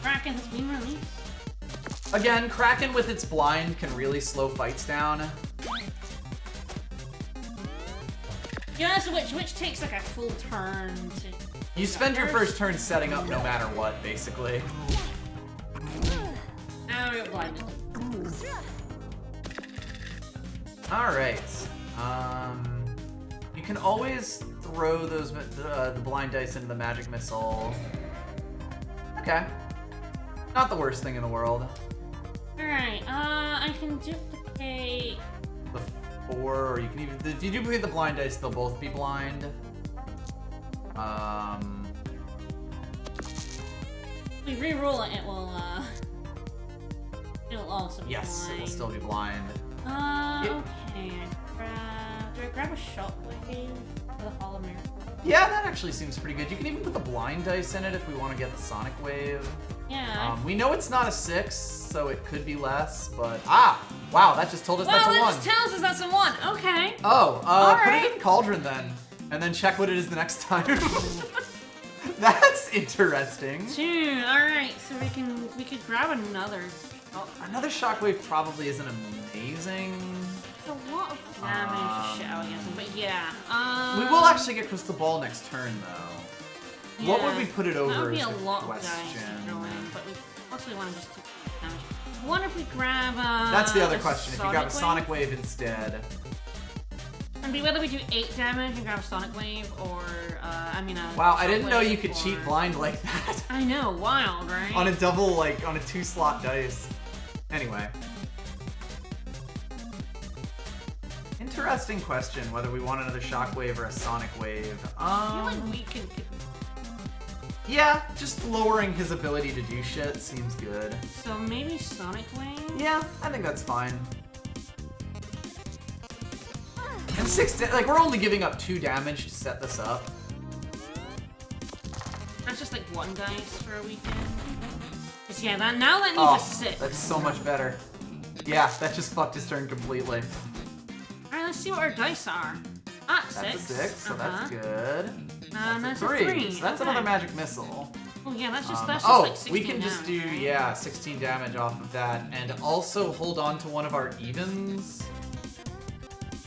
Kraken has been released. Again, Kraken with its blind can really slow fights down. Yeah, so which takes like a full turn to... You spend your first turn setting up no matter what, basically. Now you're blinded. Alright. You can always throw those the blind dice into the magic missile. Okay. Not the worst thing in the world. Alright, I can duplicate... The 4, or you can even... If you duplicate the blind dice, they'll both be blind. If we re-roll it, it will, it'll also be Yes, blind. it will still be blind. Okay. Do I grab a shockwave for the Hollow Mirror? Yeah, that actually seems pretty good. You can even put the blind dice in it if we want to get the sonic wave. Yeah. We know it's not a 6, so it could be less, but... Wow, that just told us that's a 1. Well, it just tells us that's a 1. Okay. Oh, put right. it in Cauldron then, and then check what it is the next time. That's interesting. Dude, alright, so we could grab another. Another shockwave probably isn't amazing. It's a lot of damage shit out against him, but yeah. We will actually get Crystal Ball next turn, though. Yeah, What would we put it over that would be is a the lot question. of dice to throw in, but we mostly want to just take damage. What if we grab That's the other question, if you grab a Wave? Sonic Wave instead. And whether we do 8 damage and grab a Sonic Wave, or, Wow, I didn't know Shockwave, you could or... cheat blind like that. I know, wild, right? On a double, on a 2-slot dice. Anyway. Interesting question, whether we want another Shockwave or a Sonic Wave. I feel like we could... Yeah, just lowering his ability to do shit seems good. So maybe Sonic Wave? Yeah, I think that's fine. And 6, we're only giving up 2 damage to set this up. That's just like 1 dice for a weekend. Cause yeah, now that needs a 6. That's so much better. Yeah, that just fucked his turn completely. Alright, let's see what our dice are. That's a 6, so that's good. That's a a 3. So that's another magic missile. Oh yeah, that's just like 16 we can just do, damage, right? yeah, 16 damage off of that, and also hold on to one of our evens.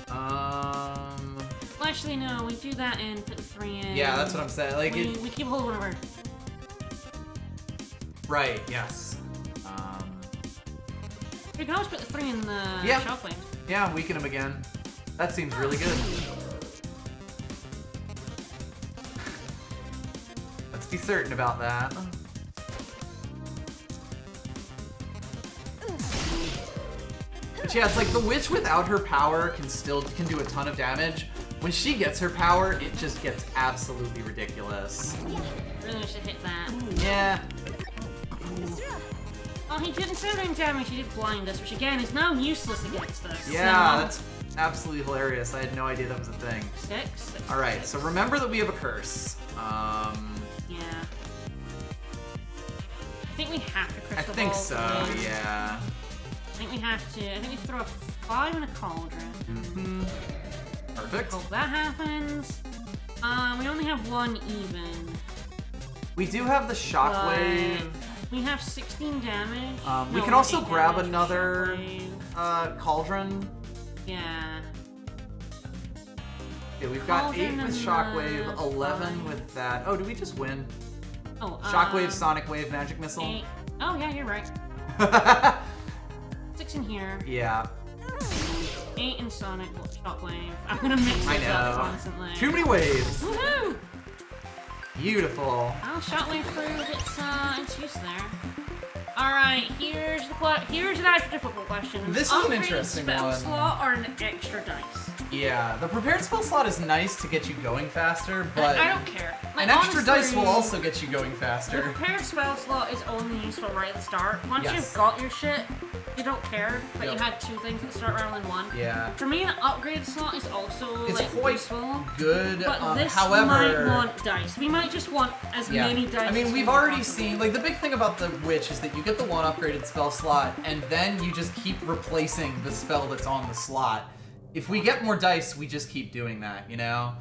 Well, actually, no, we do that and put the 3 in. Yeah, that's what I'm saying. We keep hold of one of our... Right, yes. We can always put the 3 in the shockwave. Yeah, weaken him again. That seems really good. Let's be certain about that. But yeah, it's like the witch without her power can do a ton of damage. When she gets her power, it just gets absolutely ridiculous. Really should hit that. Yeah. Oh, he didn't send any damage, he did blind us, which again is now useless against us. Yeah, so... that's absolutely hilarious. I had no idea that was a thing. 6. Alright, so remember that we have a curse. Yeah. I think we have to crystal I think ball so, this. yeah. I think we have to. I think we throw a 5 in a cauldron. Perfect. Hope that happens. We only have 1 even. We do have the shockwave. We have 16 damage. We can also grab another cauldron. Yeah. Okay, we've got Cauldron 8 with and shockwave, the 11 5. with that. Oh, did we just win? Oh, Shockwave, Sonic Wave, Magic Missile. 8. Oh yeah, you're right. 6 in here. Yeah. 8 in Sonic Shockwave. I'm gonna mix this up constantly. Too many waves. Woohoo! Beautiful. I'll Shockwave proved its use there. Alright, here's an actual difficult question. This is an interesting spell one. slot or an extra dice? Yeah, the prepared spell slot is nice to get you going faster, but I don't care. An extra dice will honestly, also get you going The faster. prepared spell slot is only useful right at the start. Once Yes. you've got your shit, you don't care that Yep. you had 2 things at the start rather than 1. Yeah. For me, an upgrade slot is also It's like quite useful. good. But this However, might want dice. We might just want as many dice. I mean, as we've we already possibly seen, like, the big thing about the Witch is that you get the 1 upgraded spell slot, and then you just keep replacing the spell that's on the slot. If we get more dice, we just keep doing that, you know?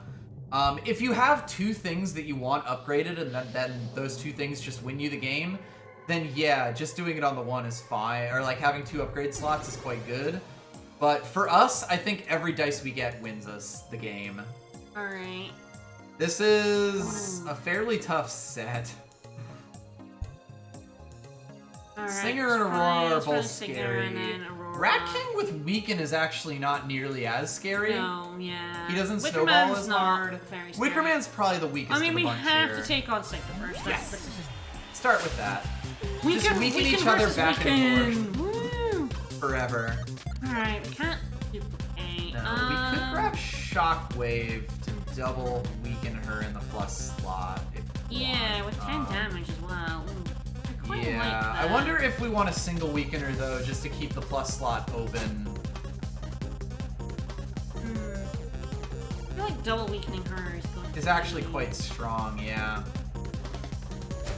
If you have 2 things that you want upgraded, and then those 2 things just win you the game, then yeah, just doing it on the 1 is fine, or like having 2 upgrade slots is quite good. But for us, I think every dice we get wins us the game. Alright. This is a fairly tough set. Alright. Singer and Aurora are let's try both Singer scary. and then Aurora. Rat King with Weaken is actually not nearly as scary. No, yeah. He doesn't Wicker snowball Man's as not hard. very scary. Wicker Man's probably the weakest I mean, of the we bunch have here. to take on Singer first. Yes. That's Start with that. we Just can weaken we each can other versus back we and can. Woo! Forever. Alright, we can't duplicate. No, we could grab Shockwave to double weaken her in the plus slot. If we Yeah, want. with 10 damage as well. Ooh, I quite like Yeah, I that. wonder if we want a single weakener though, just to keep the plus slot open. I feel like double weakening her is going to Is actually be- quite strong, yeah.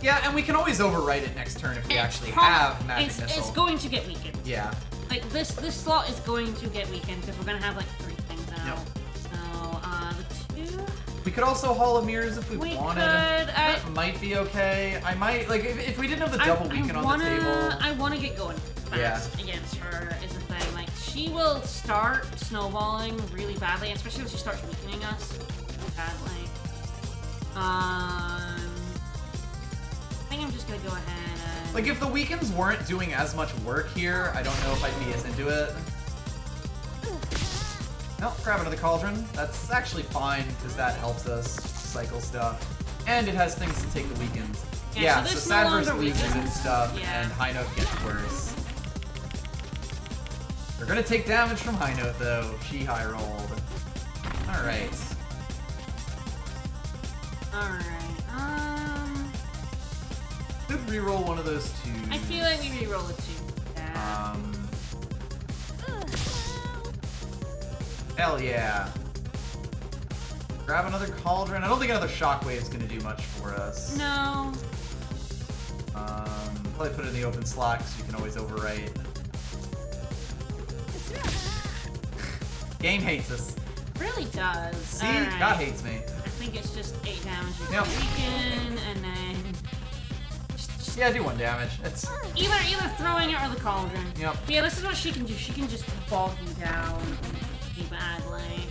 Yeah, and we can always overwrite it next turn if we It's actually prob- have Magic it's, Missile. It's going to get weakened. Yeah. Like this slot is going to get weakened because we're gonna have like 3 things now. Yep. So the 2. We could also Hall of Mirrors if we We wanted. could, That might be okay. I might, like, if we didn't have the double weaken on the table. I wanna get going fast against her is the thing. Like she will start snowballing really badly, especially when she starts weakening us badly. I think I'm just gonna go ahead and Like, if the weakens weren't doing as much work here, I don't know if I'd be as into it. No, grab another Cauldron. That's actually fine, because that helps us cycle stuff. And it has things to take the weakens. Yeah, Yeah, so so this Sad no versus longer weakens and weakens. stuff, Yeah. and High Note gets worse. We're gonna take damage from High Note, though. She high rolled. Alright. Alright. Could reroll one of those two. I feel like we reroll it too. Yeah. Hell yeah. Grab another Cauldron. I don't think another Shockwave's gonna do much for us. No. Probably put it in the open slot because you can always overwrite. Game hates us. Really does. See? Alright. God hates me. I think it's just 8 damage with Yep. weaken, and then Yeah, do 1 damage. It's either throwing it or the Cauldron. Yep. But yeah, this is what she can do. She can just bog you down really badly.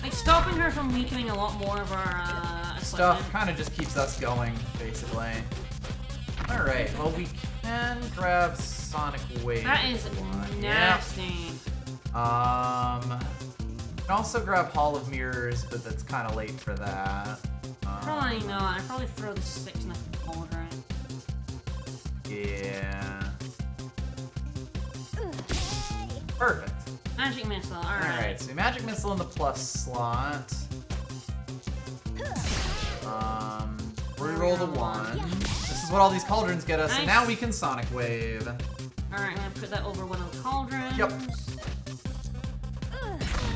Like stopping her from weakening a lot more of our stuff equipment. kind of just keeps us going, basically. Alright, well we can grab Sonic Wave. That is one. nasty. Yep. We can also grab Hall of Mirrors, but that's kind of late for that. Probably not. I'd probably throw the 6 in the Cauldron. Yeah. Perfect. Magic Missile, alright. Alright, so Magic Missile in the plus slot. Reroll the 1. This is what all these cauldrons get us, and Nice. now we can Sonic Wave. Alright, I'm gonna put that over one of the Cauldrons. Yep.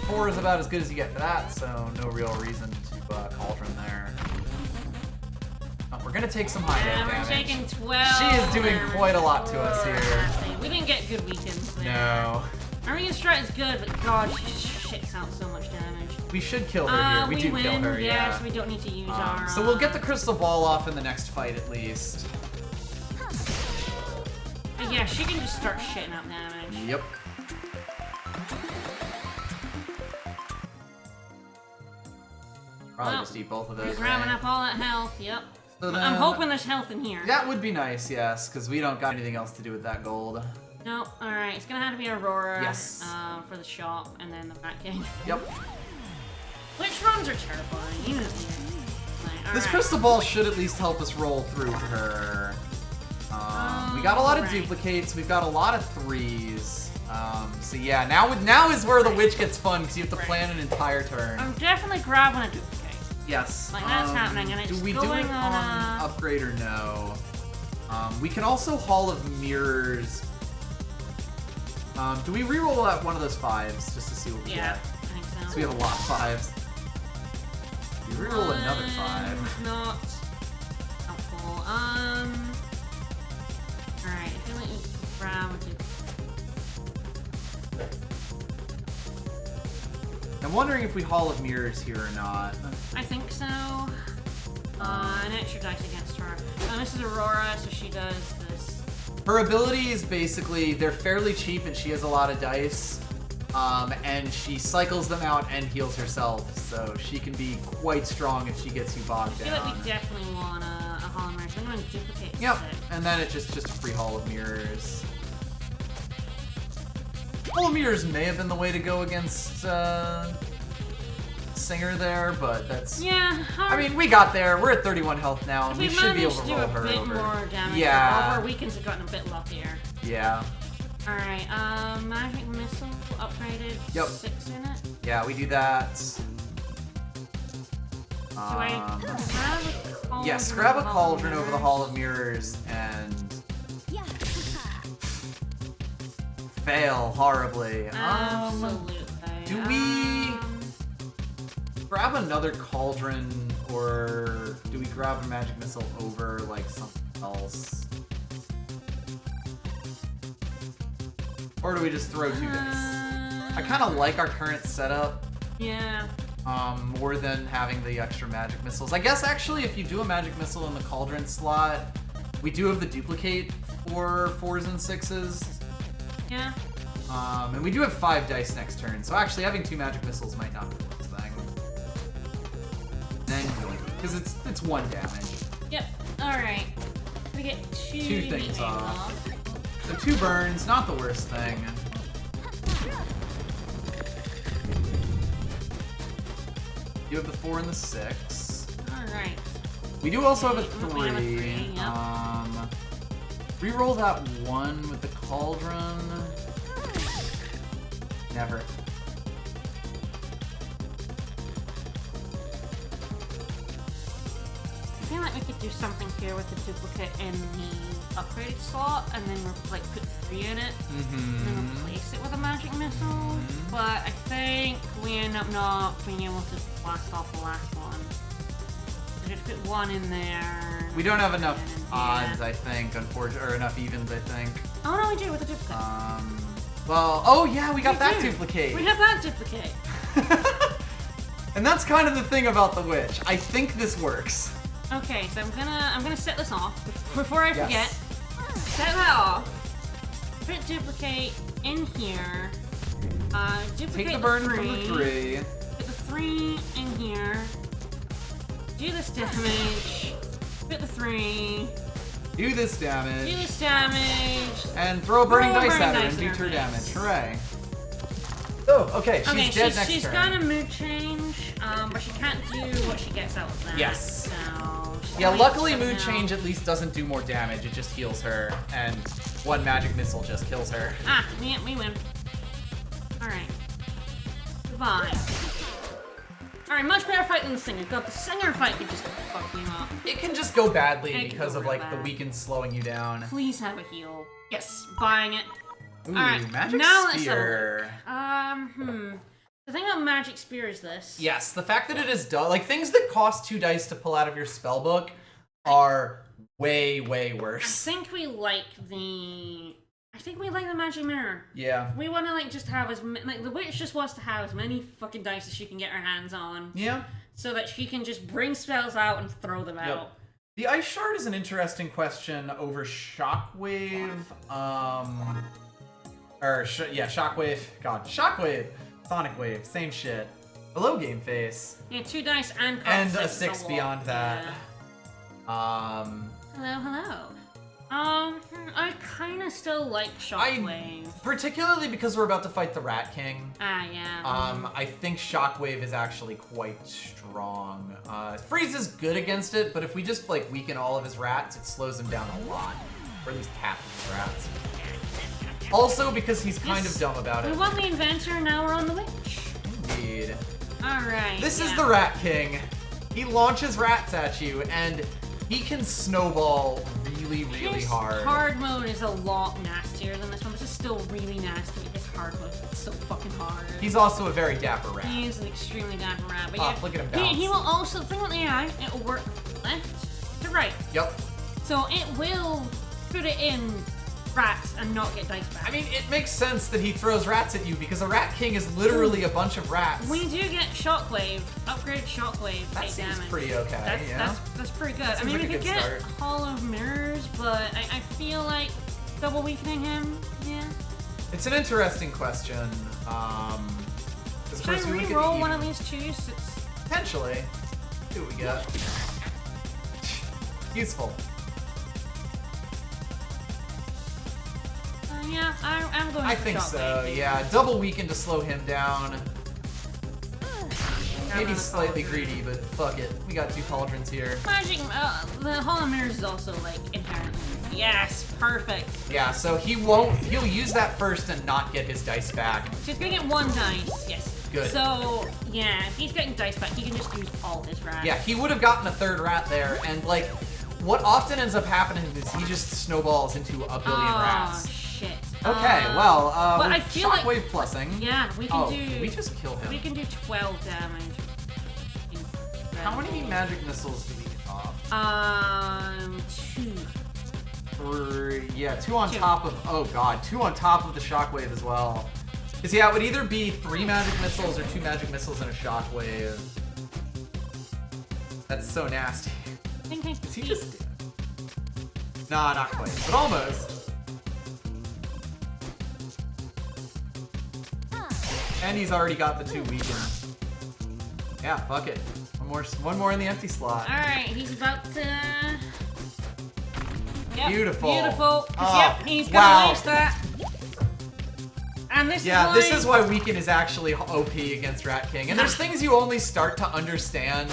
4 is about as good as you get for that, so no real reason to Cauldron there. Oh, we're gonna take some high Yeah, note we're damage. taking 12. She is doing damage. quite a lot to us here. Nasty. We didn't get good weakens there. No. Our weaken strike is good, but god, she shits out so much damage. We should kill her here. We do win. kill her, yeah. Yes, we don't need to use our. So we'll get the crystal ball off in the next fight at least. But yeah, she can just start shitting out damage. Yep. Probably Well, just eat both of We're those. grabbing right? up all that health. Yep. So I'm then- hoping there's health in here. That would be nice, yes, because we don't got anything else to do with that gold. Nope. All right. It's gonna have to be Aurora. Yes. For the shop, and then the Rat King. Yep. Which runs are terrifying. You know. Like, This alright. crystal ball should at least help us roll through to her. We got a lot of Alright. duplicates. We've got a lot of 3s. So yeah, now is where the witch gets fun because you have to plan an entire turn. I'm definitely grabbing a duplicate. Yes. Like, that's happening, and it's do we do going it on upgrade or no? We can also Hall of Mirrors. Do we reroll out one of those 5s just to see what we Yeah, get? I think so. So we have a lot of 5s. We reroll another 5. Not helpful. Alright, I feel like we grab I'm wondering if we Hall of Mirrors here or not. I think so. An extra dice against her. This is Aurora, so she does this. Her abilities, basically, they're fairly cheap and she has a lot of dice. And she cycles them out and heals herself, so she can be quite strong if she gets you bogged I feel down. like we definitely want a Hall of Mirrors. I'm going to duplicate Yep, 6. and then it's just a free Hall of Mirrors. Hall of Mirrors may have been the way to go against Singer there, but that's... Yeah, I mean, we got there. We're at 31 health now, and we should be able to roll her to do a over. bit more damage. Yeah. All of our weekends have gotten a bit luckier. Yeah. Alright, Magic Missile upgraded. Yep. 6 in it. Yeah, we do that. Do I grab a cauldron? Yes, grab a over the Hall of cauldron over the Mirrors? Hall of Mirrors and fail horribly. Absolutely. Do we grab another cauldron, or do we grab a magic missile over like something else? Or do we just throw 2 dice? I kind of like our current setup. Yeah. More than having the extra magic missiles. I guess actually if you do a magic missile in the cauldron slot, we do have the duplicate for 4s and 6s. Yeah. And we do have 5 dice next turn, so actually having 2 magic missiles might not be the worst thing. Then because it's 1 damage. Yep. Alright. We get 2 things things off. So 2 burns, not the worst thing. You have the 4 and the 6. Alright. We do also have a We have a 3. 3, yep. Reroll that 1 with the cauldron. Never. I feel like we could do something here with the duplicate in the upgraded slot, and then like put 3 in it, and then replace it with a magic missile. But I think we end up not being able to blast off the last one. So just put 1 in there. We don't have enough and then, odds, yeah. I think, unfortunately, or enough evens, I think. Oh no, we do with the duplicate. Well, oh yeah, we got We that do. duplicate. We have that duplicate. And that's kind of the thing about the witch. I think this works. Okay, so I'm gonna set this off before I forget. Yes. Set that off. Put duplicate in here. Duplicate Take the burn the from the 3. Put the 3 in here. Do this damage. Put the 3. Do this damage. Do this damage. And throw a burning Throw a dice burning at her dice and in do her 2 damage. face. Hooray. Oh, okay. She's dead next she's turn. got a mood change, but she can't do what she gets out of that. Yes. So she's Yeah, gonna luckily somehow- mood change at least doesn't do more damage. It just heals her, and 1 magic missile just kills her. Ah, we win. Alright. Goodbye. Alright, much better fight than the singer. God, the singer fight could just fuck you up. It can just go badly It can because go of real like the bad. weaken slowing you down. Please have a heal. Yes, buying it. Ooh, Alright, magic now let's spear. The thing about magic spear is this. Yes, the fact that it is like things that cost 2 dice to pull out of your spell book are way I worse. think we like the magic mirror. Yeah. We want to like just have like the witch just wants to have as many fucking dice as she can get her hands on, Yeah. so that she can just bring spells out and throw them out. The ice shard is an interesting question over shockwave. Shockwave. God, shockwave. Sonic wave. Same shit. Hello, game face. Yeah, 2 dice and cost And a 6 6 lot. beyond that. Yeah. Hello. I kind of still like shockwave. Particularly because we're about to fight the Rat King. Yeah. I think Shockwave is actually quite strong. Freeze is good against it, but if we just like weaken all of his rats, it slows him down a lot. Or at least half of his rats. Also because he's kind of dumb about We it. won the Inventor, now we're on the witch. Indeed. Alright. This is the Rat King. He launches rats at you, and he can snowball really His hard. hard mode is a lot nastier than this one. This is still really nasty. His hard mode is so fucking hard. He's also a very dapper rat. He is an extremely dapper rat. But Oh, yeah, look at him bounce. he will also, the thing with the AI, it will work left to right. Yep. So it will put it in rats and not get dice back. I mean, it makes sense that he throws rats at you because a rat king is literally a bunch of rats. We do get shockwave, upgraded shockwave. That take seems damage. pretty okay, yeah. That's pretty good. I Seems mean, like we a could good get start. Hall of Mirrors, but I feel like double weakening him. Yeah. It's an interesting question. 'Cause of Should I course we would get re-roll the one of even- these two? So it's- Potentially. See what we get. Useful. Yeah, I'm going. I for think so, shockwave. yeah. Double weaken to slow him down. Maybe Another slightly cauldron. greedy, but fuck it. We got 2 cauldrons here. Magic, the Hall of Mirrors is also like inherently. Yes, perfect. Yeah, so he'll use that first and not get his dice back. So he's gonna get 1 dice. Yes. Good. So yeah, if he's getting dice back, he can just use all his rats. Yeah, he would have gotten a 3rd rat there, and like, what often ends up happening is he just snowballs into a billion Oh rats. shit. Okay, well, but we're I feel like- shockwave plussing. Yeah, we can Oh, do. did we just kill him? We can do 12 damage. How many magic missiles do we get off? 2. 3, yeah, 2 on 2. top of, oh god, 2 on top of the shockwave as well. Because yeah, it would either be 3 magic missiles or 2 magic missiles and a shockwave. That's so nasty. I think I Is he just... Nah, not quite, but almost. And he's already got the 2 weakens. Yeah, fuck it. One more in the empty slot. Alright, he's about to. Yep, Beautiful. Beautiful. 'Cause, Oh, yep, he's gonna wow. waste that. And this Yeah, is this is why Weaken is actually OP against Rat King. And there's things you only start to understand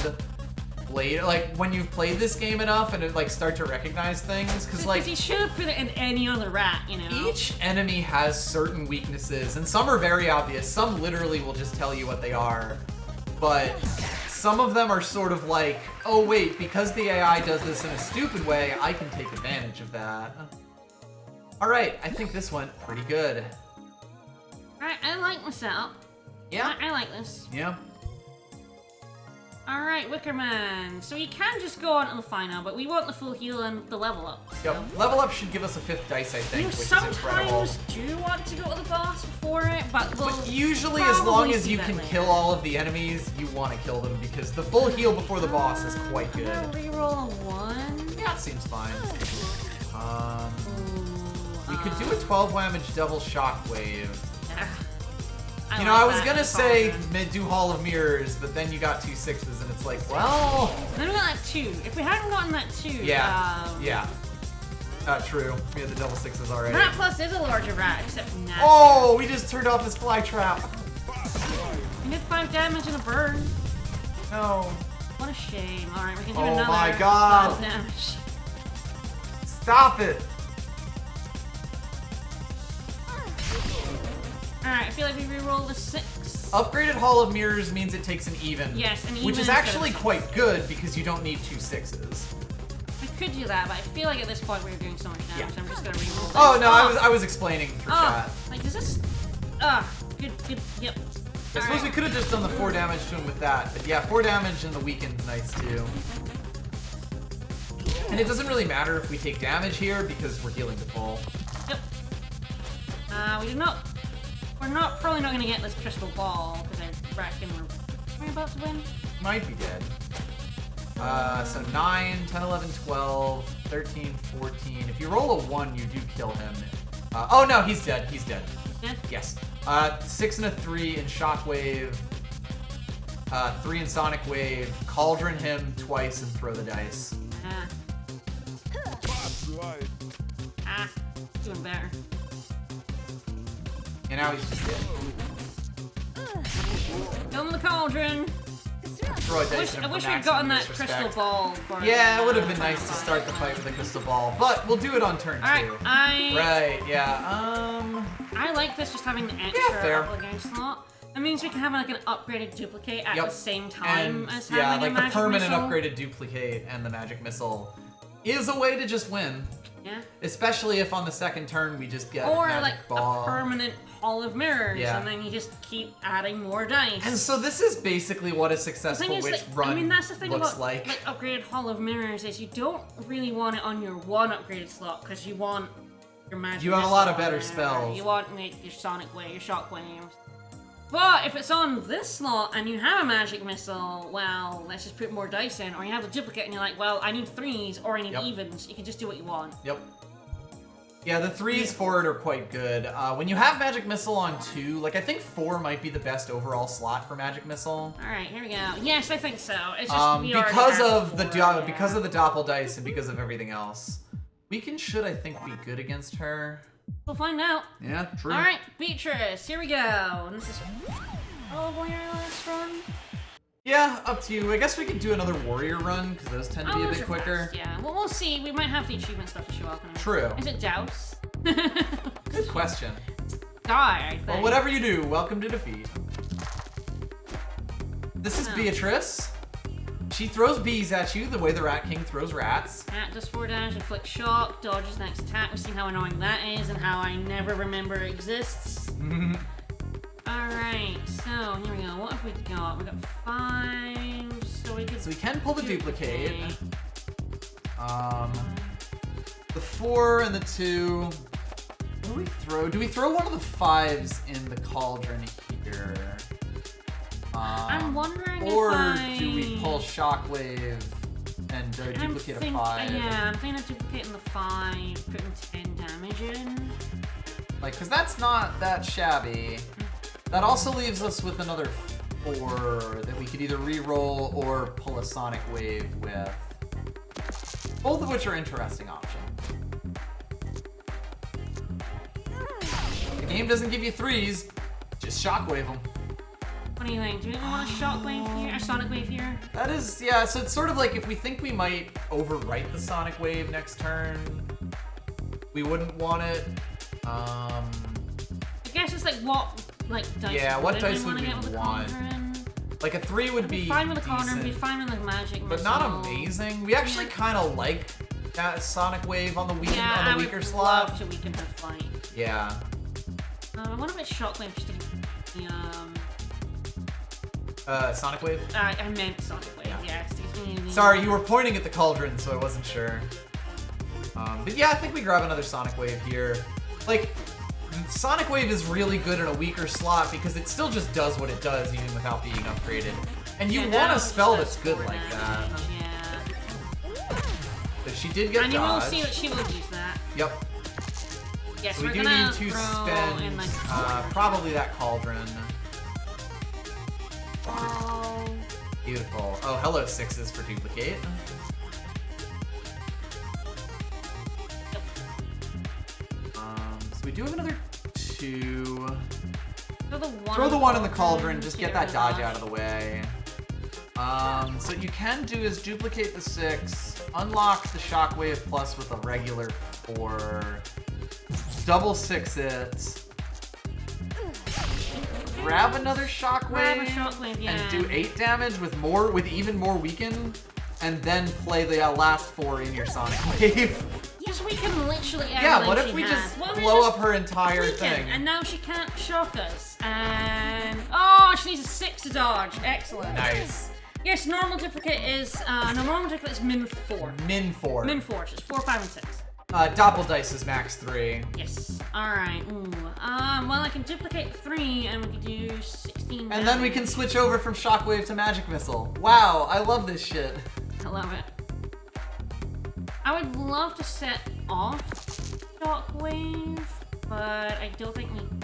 later, like when you've played this game enough and like start to recognize things. Because like he should have put it in any other rat, you know. each enemy has certain weaknesses, and some are very obvious. Some literally will just tell you what they are. But some of them are sort of like, oh wait, because the AI does this in a stupid way, I can take advantage of that. Alright, I think this went pretty good. Alright, I like my setup. Yeah? I like this. Yeah. Alright, Wickerman. So you can just go on to the final, but we want the full heal and the level up. Yep. Level up should give us a 5th dice, I think, You which is incredible. sometimes do want to go to the boss before it, but we'll But usually, as long probably as see you that can later. kill all of the enemies, you want to kill them because the full heal before the boss is quite I'm good. gonna reroll a 1. Yeah, it seems fine. We could do Ooh, a 12 damage double shockwave. I You know, like I was that gonna in say Cauldron. do Hall of Mirrors, but then you got 2 6s, and it's like, well, Then we got that 2. If we hadn't gotten that 2, yeah, yeah. True. We had the double 6s already. Rat Plus is a larger rat, except now. Oh, we just turned off his fly trap. You did 5 damage and a burn. No. What a shame. Alright, we can do Oh another my God. 12 damage. Stop it. Alright, I feel like we rerolled a 6. Upgraded Hall of Mirrors means it takes an even. Yes, an Which even is instead actually of- quite good because you don't need 2 6s. We could do that, but I feel like at this point we're doing so much damage, Yeah. I'm just gonna reroll this. Oh no, I was explaining through Oh, chat. like, does this... good, yep. I suppose we could have just done the 4 damage to him with that, but yeah, 4 damage and the weaken's nice too. And it doesn't really matter if we take damage here because we're healing to full. Yep. We do not... We're probably not gonna get this crystal ball, because I reckon we're about to win. Might be dead. So 9, 10, 11, 12, 13, 14. If you roll a 1, you do kill him. Oh no, he's dead. He's dead. Yeah? Yes. 6 and a 3 in Shockwave. 3 in Sonic Wave. Cauldron him twice and throw the dice. Doing better. And now he's just dead. Kill him the cauldron. Throw a dice at him I for wish we'd maximum gotten that disrespect. crystal ball for Yeah, it would have been nice to start the fight with a crystal ball, but we'll do it on turn 2. Alright, Right, yeah. I like this just having the extra Yeah, fair. upper game slot. That means we can have like an upgraded duplicate at Yep. the same time And as yeah, having like a the magic permanent missile. upgraded duplicate and the magic missile is a way to just win. Yeah. Especially if on the second turn we just get Or magic like ball. a permanent Hall of Mirrors, Yeah. and then you just keep adding more dice. And so this is basically what a The successful thing is, witch like, run I mean, that's the thing looks about like. upgraded Hall of Mirrors is you don't really want it on your one upgraded slot because you want your magic. You have a missile lot of on better there. spells. You want like, your Sonic Wave, your Shock Waves. But if it's on this slot and you have a magic missile, well, let's just put more dice in. Or you have a duplicate and you're like, well, I need 3s or I need Yep. evens. You can just do what you want. Yep. Yeah, the 3s for it are quite good. When you have magic missile on 2, like I think 4 might be the best overall slot for magic missile. All right, here we go. Yes, I think so. It's just we already Because have of the 4, yeah. because of the doppel dice and because of everything else, Weaken should I think be good against her. We'll find out. Yeah, true. All right, Beatrice, here we go. And this is probably our last run. Yeah, up to you. I guess we could do another warrior run because those tend to be a those bit are quicker. fast, yeah, well, we'll see. We might have the achievement stuff to show up. In True. Is it Douse? Good question. Die, I think. Well, whatever you do, welcome to defeat. This is Oh. Beatrice. She throws bees at you the way the Rat King throws rats. Cat does 4 damage, inflicts shock, dodges next attack. We've seen how annoying that is and how I never remember it exists. Alright, so here we go. What have we got? We got 5, so we could. So we can pull the duplicate. The 4 and the 2. What do we throw? Do we throw one of the 5s in the cauldron here? I'm wondering or if I... do we pull Shockwave and duplicate a 5? Yeah, I'm thinking of duplicating the 5, putting 10 damage in. Like, because that's not that shabby. That also leaves us with another 4 that we could either re-roll or pull a Sonic Wave with. Both of which are interesting options. The game doesn't give you 3s, just Shockwave them. What do you think? Do we want a Shock Wave here? A Sonic Wave here? That is, yeah, so it's sort of like if we think we might overwrite the Sonic Wave next turn, we wouldn't want it. I guess it's like what dice. Yeah, what dice we would we get with the want? Cauldron? Like a 3 would be Fine with the Cauldron, decent, be fine with the Magic but Missile. not amazing. We actually kind of like that Sonic Wave on the weaker Yeah, weaker I would slot. love to weaken her flight. Yeah. What about Shockwave? Just to Sonic Wave? I meant Sonic Wave, yeah. Sorry, you were pointing at the cauldron, so I wasn't sure. But yeah, I think we grab another Sonic Wave here. Like, Sonic Wave is really good in a weaker slot because it still just does what it does even without being upgraded. And you want a spell that's good like that. Yeah. But she did get And you will dodge. see that she will use that. Yep. Yes, So we we're do gonna need to throw spend in like probably that cauldron. Oh. Beautiful. Oh, hello 6s for duplicate. So we do have another 2. Throw the one in the cauldron, just get that dodge out of the way. So what you can do is duplicate the 6, unlock the Shockwave plus with a regular 4, double 6 it, grab another Shockwave, Yeah. and do 8 damage with even more weaken, and then play the last 4 in your Sonic Wave. Just we can literally. Yeah, what if we just blow up her entire thing? And now she can't shock us. And oh, she needs a 6 to dodge. Excellent. Nice. Yes, normal duplicate is normal duplicate is min 4. Min 4. Min 4, so it's 4, 5, and 6. Doppel dice is max 3. Yes. Alright. Well, I can duplicate 3 and we can do 16 And then we can switch over from Shockwave to Magic Missile. Wow, I love this shit. I love it. I would love to set off Shockwave, but I don't think we can.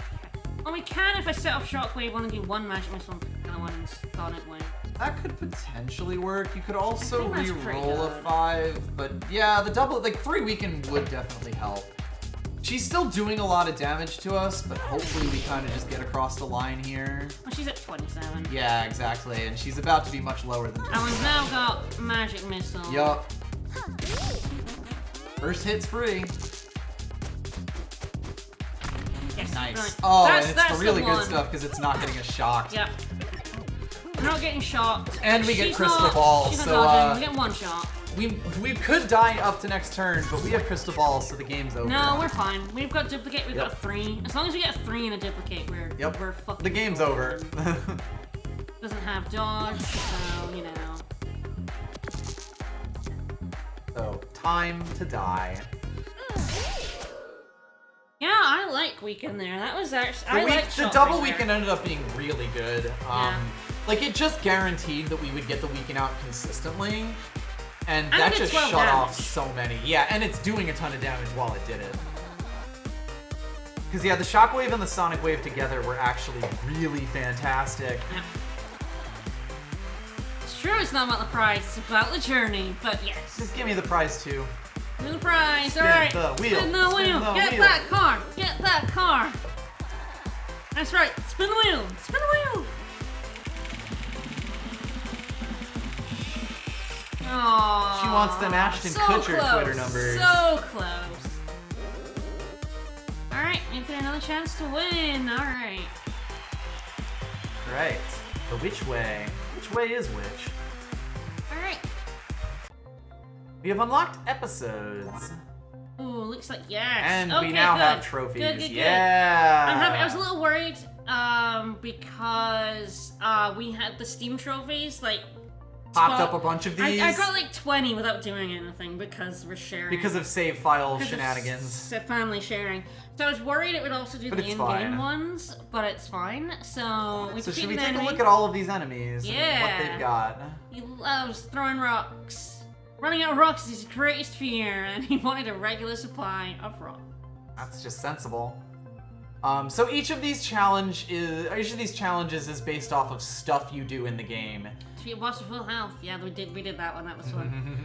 Well, we can if I set off Shockwave, want to do 1 Magic Missile and the other one in Sonic Wave. That could potentially work. You could also I think that's pretty re-roll a good. 5, but yeah, the double, like 3 weaken would definitely help. She's still doing a lot of damage to us, but hopefully we kind of just get across the line here. Well, she's at 27. Yeah, exactly, and she's about to be much lower than And we've now got Magic Missile. Yup. First hit's free. Yes, Nice. Nice. Brilliant. Oh, that's, and it's that's the really good one. stuff because it's not getting us shocked. Yep. We're not getting shocked. And we get She's crystal not- balls, she's not so, dodging. We get one shot. We could die up to next turn, but we have crystal balls, so the game's over. No, we're fine. We've got duplicate. We've Yep. got 3. As long as we get 3 in a duplicate, we're fucking. The game's over. Doesn't have dodge, so you know. So, time to die. Yeah, I like weekend there. That was actually. The double weekend ended up being really good. Yeah. Like, it just guaranteed that we would get the weekend out consistently. And And that it did just 12 shut off damage. so many. Yeah, and it's doing a ton of damage while it did it. Because, yeah, the shockwave and the sonic wave together were actually really fantastic. Yeah. It's true, it's not about the prize, it's about the journey. But yes. Just give me the prize, too. New prize, Spin alright. the wheel. Spin the Spin wheel. the Get wheel. that car. Get that car. That's right. Spin the wheel. Spin the wheel. Aww. She wants them Ashton so Kutcher close, Twitter numbers. So close. Alright, infinite another chance to win. Alright. Right. But which way? Which way is which? Alright. We have unlocked episodes. Ooh, looks like yes. And okay, we now good. have trophies. Good. Yeah. I'm happy. I was a little worried because we had the Steam trophies like Popped up a bunch of these. I got like 20 without doing anything because we're sharing. because of save file Because of shenanigans. family sharing. So I was worried it would also do But the it's in-game fine. ones, but it's fine. So we So should defeated we the take a enemy. look at all of these enemies and what Yeah. they've got? He loves throwing rocks. Running out of rocks is his greatest fear, and he wanted a regular supply of rocks. That's just sensible. So each of these challenges is based off of stuff you do in the game. Defeat a boss with full health. Yeah, we did that one. That was fun.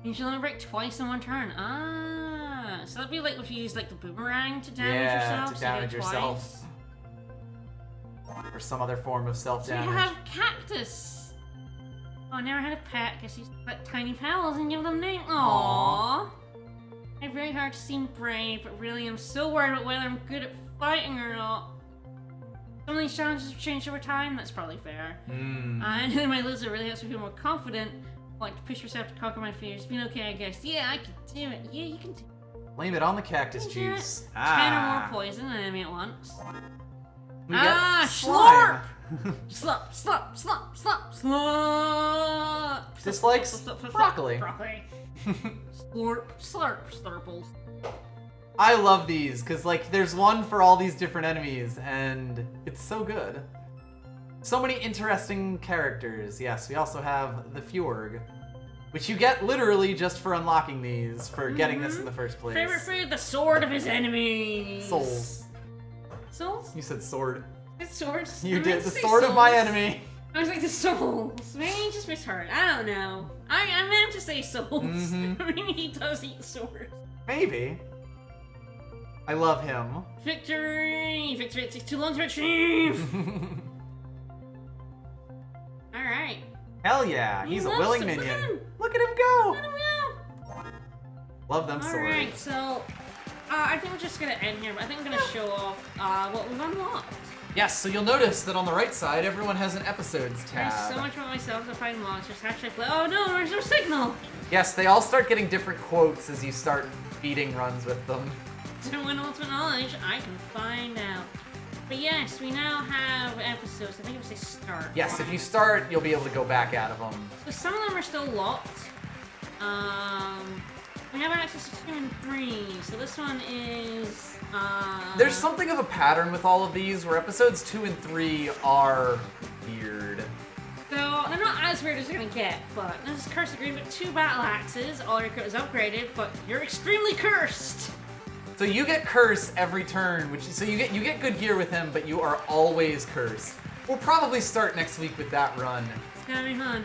You should only break twice in one turn. Ah, so that'd be like if you use like the boomerang to damage yourself. to so you damage get it yourself. twice. Or some other form of So self-damage. we have Cactus. Oh, I never had a pet. Guess he's got tiny pals and give them names. Aww. I'm very hard to seem brave, but really I'm so worried about whether I'm good at fighting or not. Some of these challenges have changed over time. That's probably fair. And my lizard really helps me feel more confident. Like to push yourself to conquer my fears. It's been okay, I guess. Yeah, I can do it. Yeah, you can do it. Blame it on the cactus You can do it. juice. 10 or more poison an enemy at once. We got slurp! slime. Slurp, slurp, slurp, slurp, slurp. Dislikes Slurp, slurp, slurp, broccoli. Broccoli. Slurp, slurp, slurples. I love these because like there's one for all these different enemies and it's so good. So many interesting characters. Yes, we also have the Fjorg, which you get literally just for unlocking these, for getting this in the first place. Favorite food, the sword of his enemies. Souls. Souls? You said sword. It's swords. You I did meant the to say sword of my souls. enemy. I was like, the souls. Maybe he just misheard. I don't know. I meant to say souls. Maybe he does eat swords. Maybe. I love him. Victory! Victory, it takes too long to achieve! Alright. Hell yeah, he's a loves willing it. Look minion. at him. Look at him go. Let him go! Love them Alright, swords. so I think we're just gonna end here, but I think I'm gonna show off what we've unlocked. Yes, so you'll notice that on the right side, everyone has an episodes tab. There's so much about myself to find monsters. Hashtag play. Oh no, there's no signal! Yes, they all start getting different quotes as you start beating runs with them. To win ultimate knowledge, I can find out. But yes, we now have episodes. I think it was a start. Yes, if you start, you'll be able to go back out of them. So some of them are still locked. We have access to 2 and 3. So this one is. There's something of a pattern with all of these, where episodes 2 and 3 are weird. So they're not as weird as they're gonna get, but this is Curse Agreement, 2 battle axes. All your equipment is upgraded, but you're extremely cursed. So you get curse every turn, so you get good gear with him, but you are always cursed. We'll probably start next week with that run. It's gonna be fun.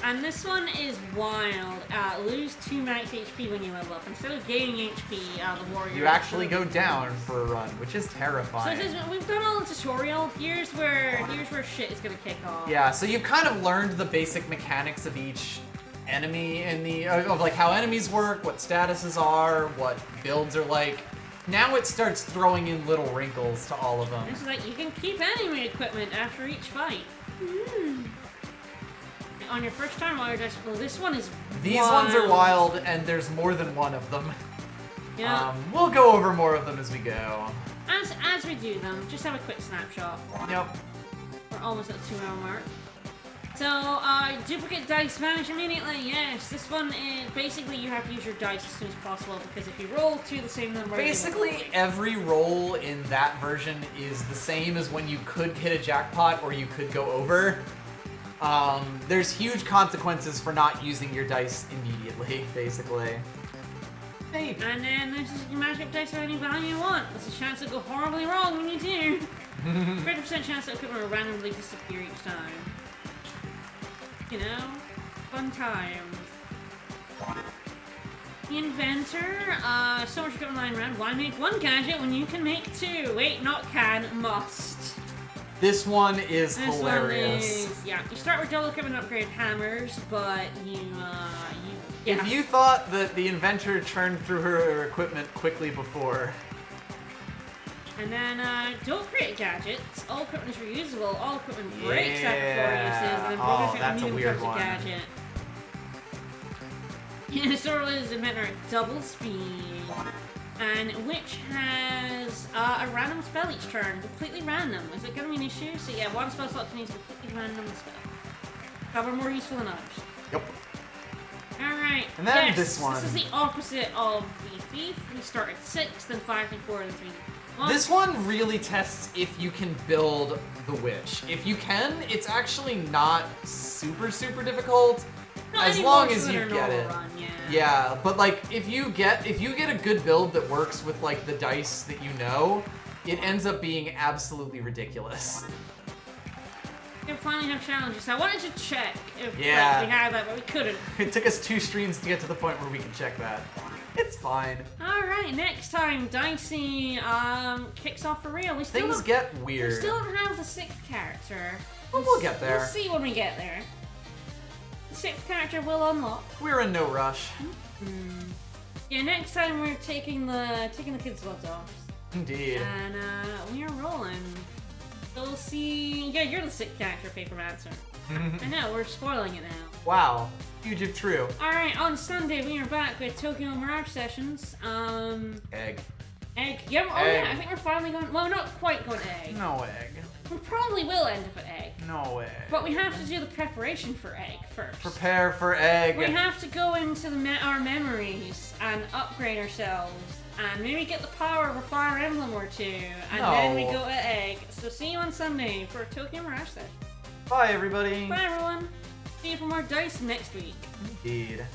And this one is wild. Lose 2 max HP when you level up. Instead of gaining HP, the warrior. You actually go down for a run, which is So terrifying. it says, we've done all the tutorial. Here's where shit is gonna kick off. Yeah, so you've kind of learned the basic mechanics of each enemy in the of like how enemies work, what statuses are, what builds are like. Now it starts throwing in little wrinkles to all of them. It's like you can keep enemy equipment after each fight. On your first time while you're just, well, this one is These wild. ones are wild, and there's more than one of them. Yeah. We'll go over more of them as we go. As we do them, just have a quick snapshot. Yep. We're almost at the 2-hour mark. So, duplicate dice vanish immediately. Yes, this one is basically you have to use your dice as soon as possible because if you roll two the same number, Basically, every roll in that version is the same as when you could hit a jackpot or you could go over. There's huge consequences for not using your dice immediately, basically. Hey. And then there's just your magic dice of any value you want. There's a chance it'll go horribly wrong when you do. 50% chance that equipment will randomly disappear each time. You know, fun times. The Inventor, so much equipment lying around. Why make one gadget when you can make two? Wait, not can, must. This one is This hilarious. one is, yeah. You start with double equipment upgrade hammers, but yeah. If you thought that the Inventor churned through her equipment quickly before. And then, don't create gadgets. All equipment is reusable. All equipment breaks after 4 uses. And then broken equipment that's a immediately weird becomes one. a gadget. Yeah, so is Inventor at double speed. And which has a random spell each turn. Completely random. Is it going to be an issue? So yeah, one spell slot contains a completely random spell. However, more useful than others. Yep. Alright. And then yes, this one. This is the opposite of the Thief. We start at 6, then 5, then 4, then 3. This one really tests if you can build the Witch. If you can, it's actually not super difficult. Not as any long more as so you than a get normal it. run, yeah. Yeah, but like if you get a good build that works with like the dice that you know, it ends up being absolutely ridiculous. We finally have challenges. I wanted to check if Yeah. like, we had that, but we couldn't. It took us 2 streams to get to the point where we can check that. It's fine. Alright, next time Dicey kicks off for real. We still Things don't, get we weird. still don't have the 6th character. But we'll get there. We'll see when we get there. The 6th character will unlock. We're in no rush. Yeah, next time we're taking the kids' gloves off. Indeed. And we are rolling. So we'll see. Yeah, you're the 6th character, Papermancer. I know, we're spoiling it now. Wow. Huge if true. Alright, on Sunday we are back with Tokyo Mirage Sessions. Egg. Egg. Yeah, oh Egg. yeah, I think we're finally going. Well, we're not quite going to egg. No egg. We probably will end up at egg. No egg. But we have to do the preparation for egg first. Prepare for egg. We have to go into our memories and upgrade ourselves. And maybe get the power of a Fire Emblem or two. And then we No. go to egg. So see you on Sunday for Tokyo Mirage Sessions. Bye, everybody. Bye everyone. See you for more dice next week. Indeed.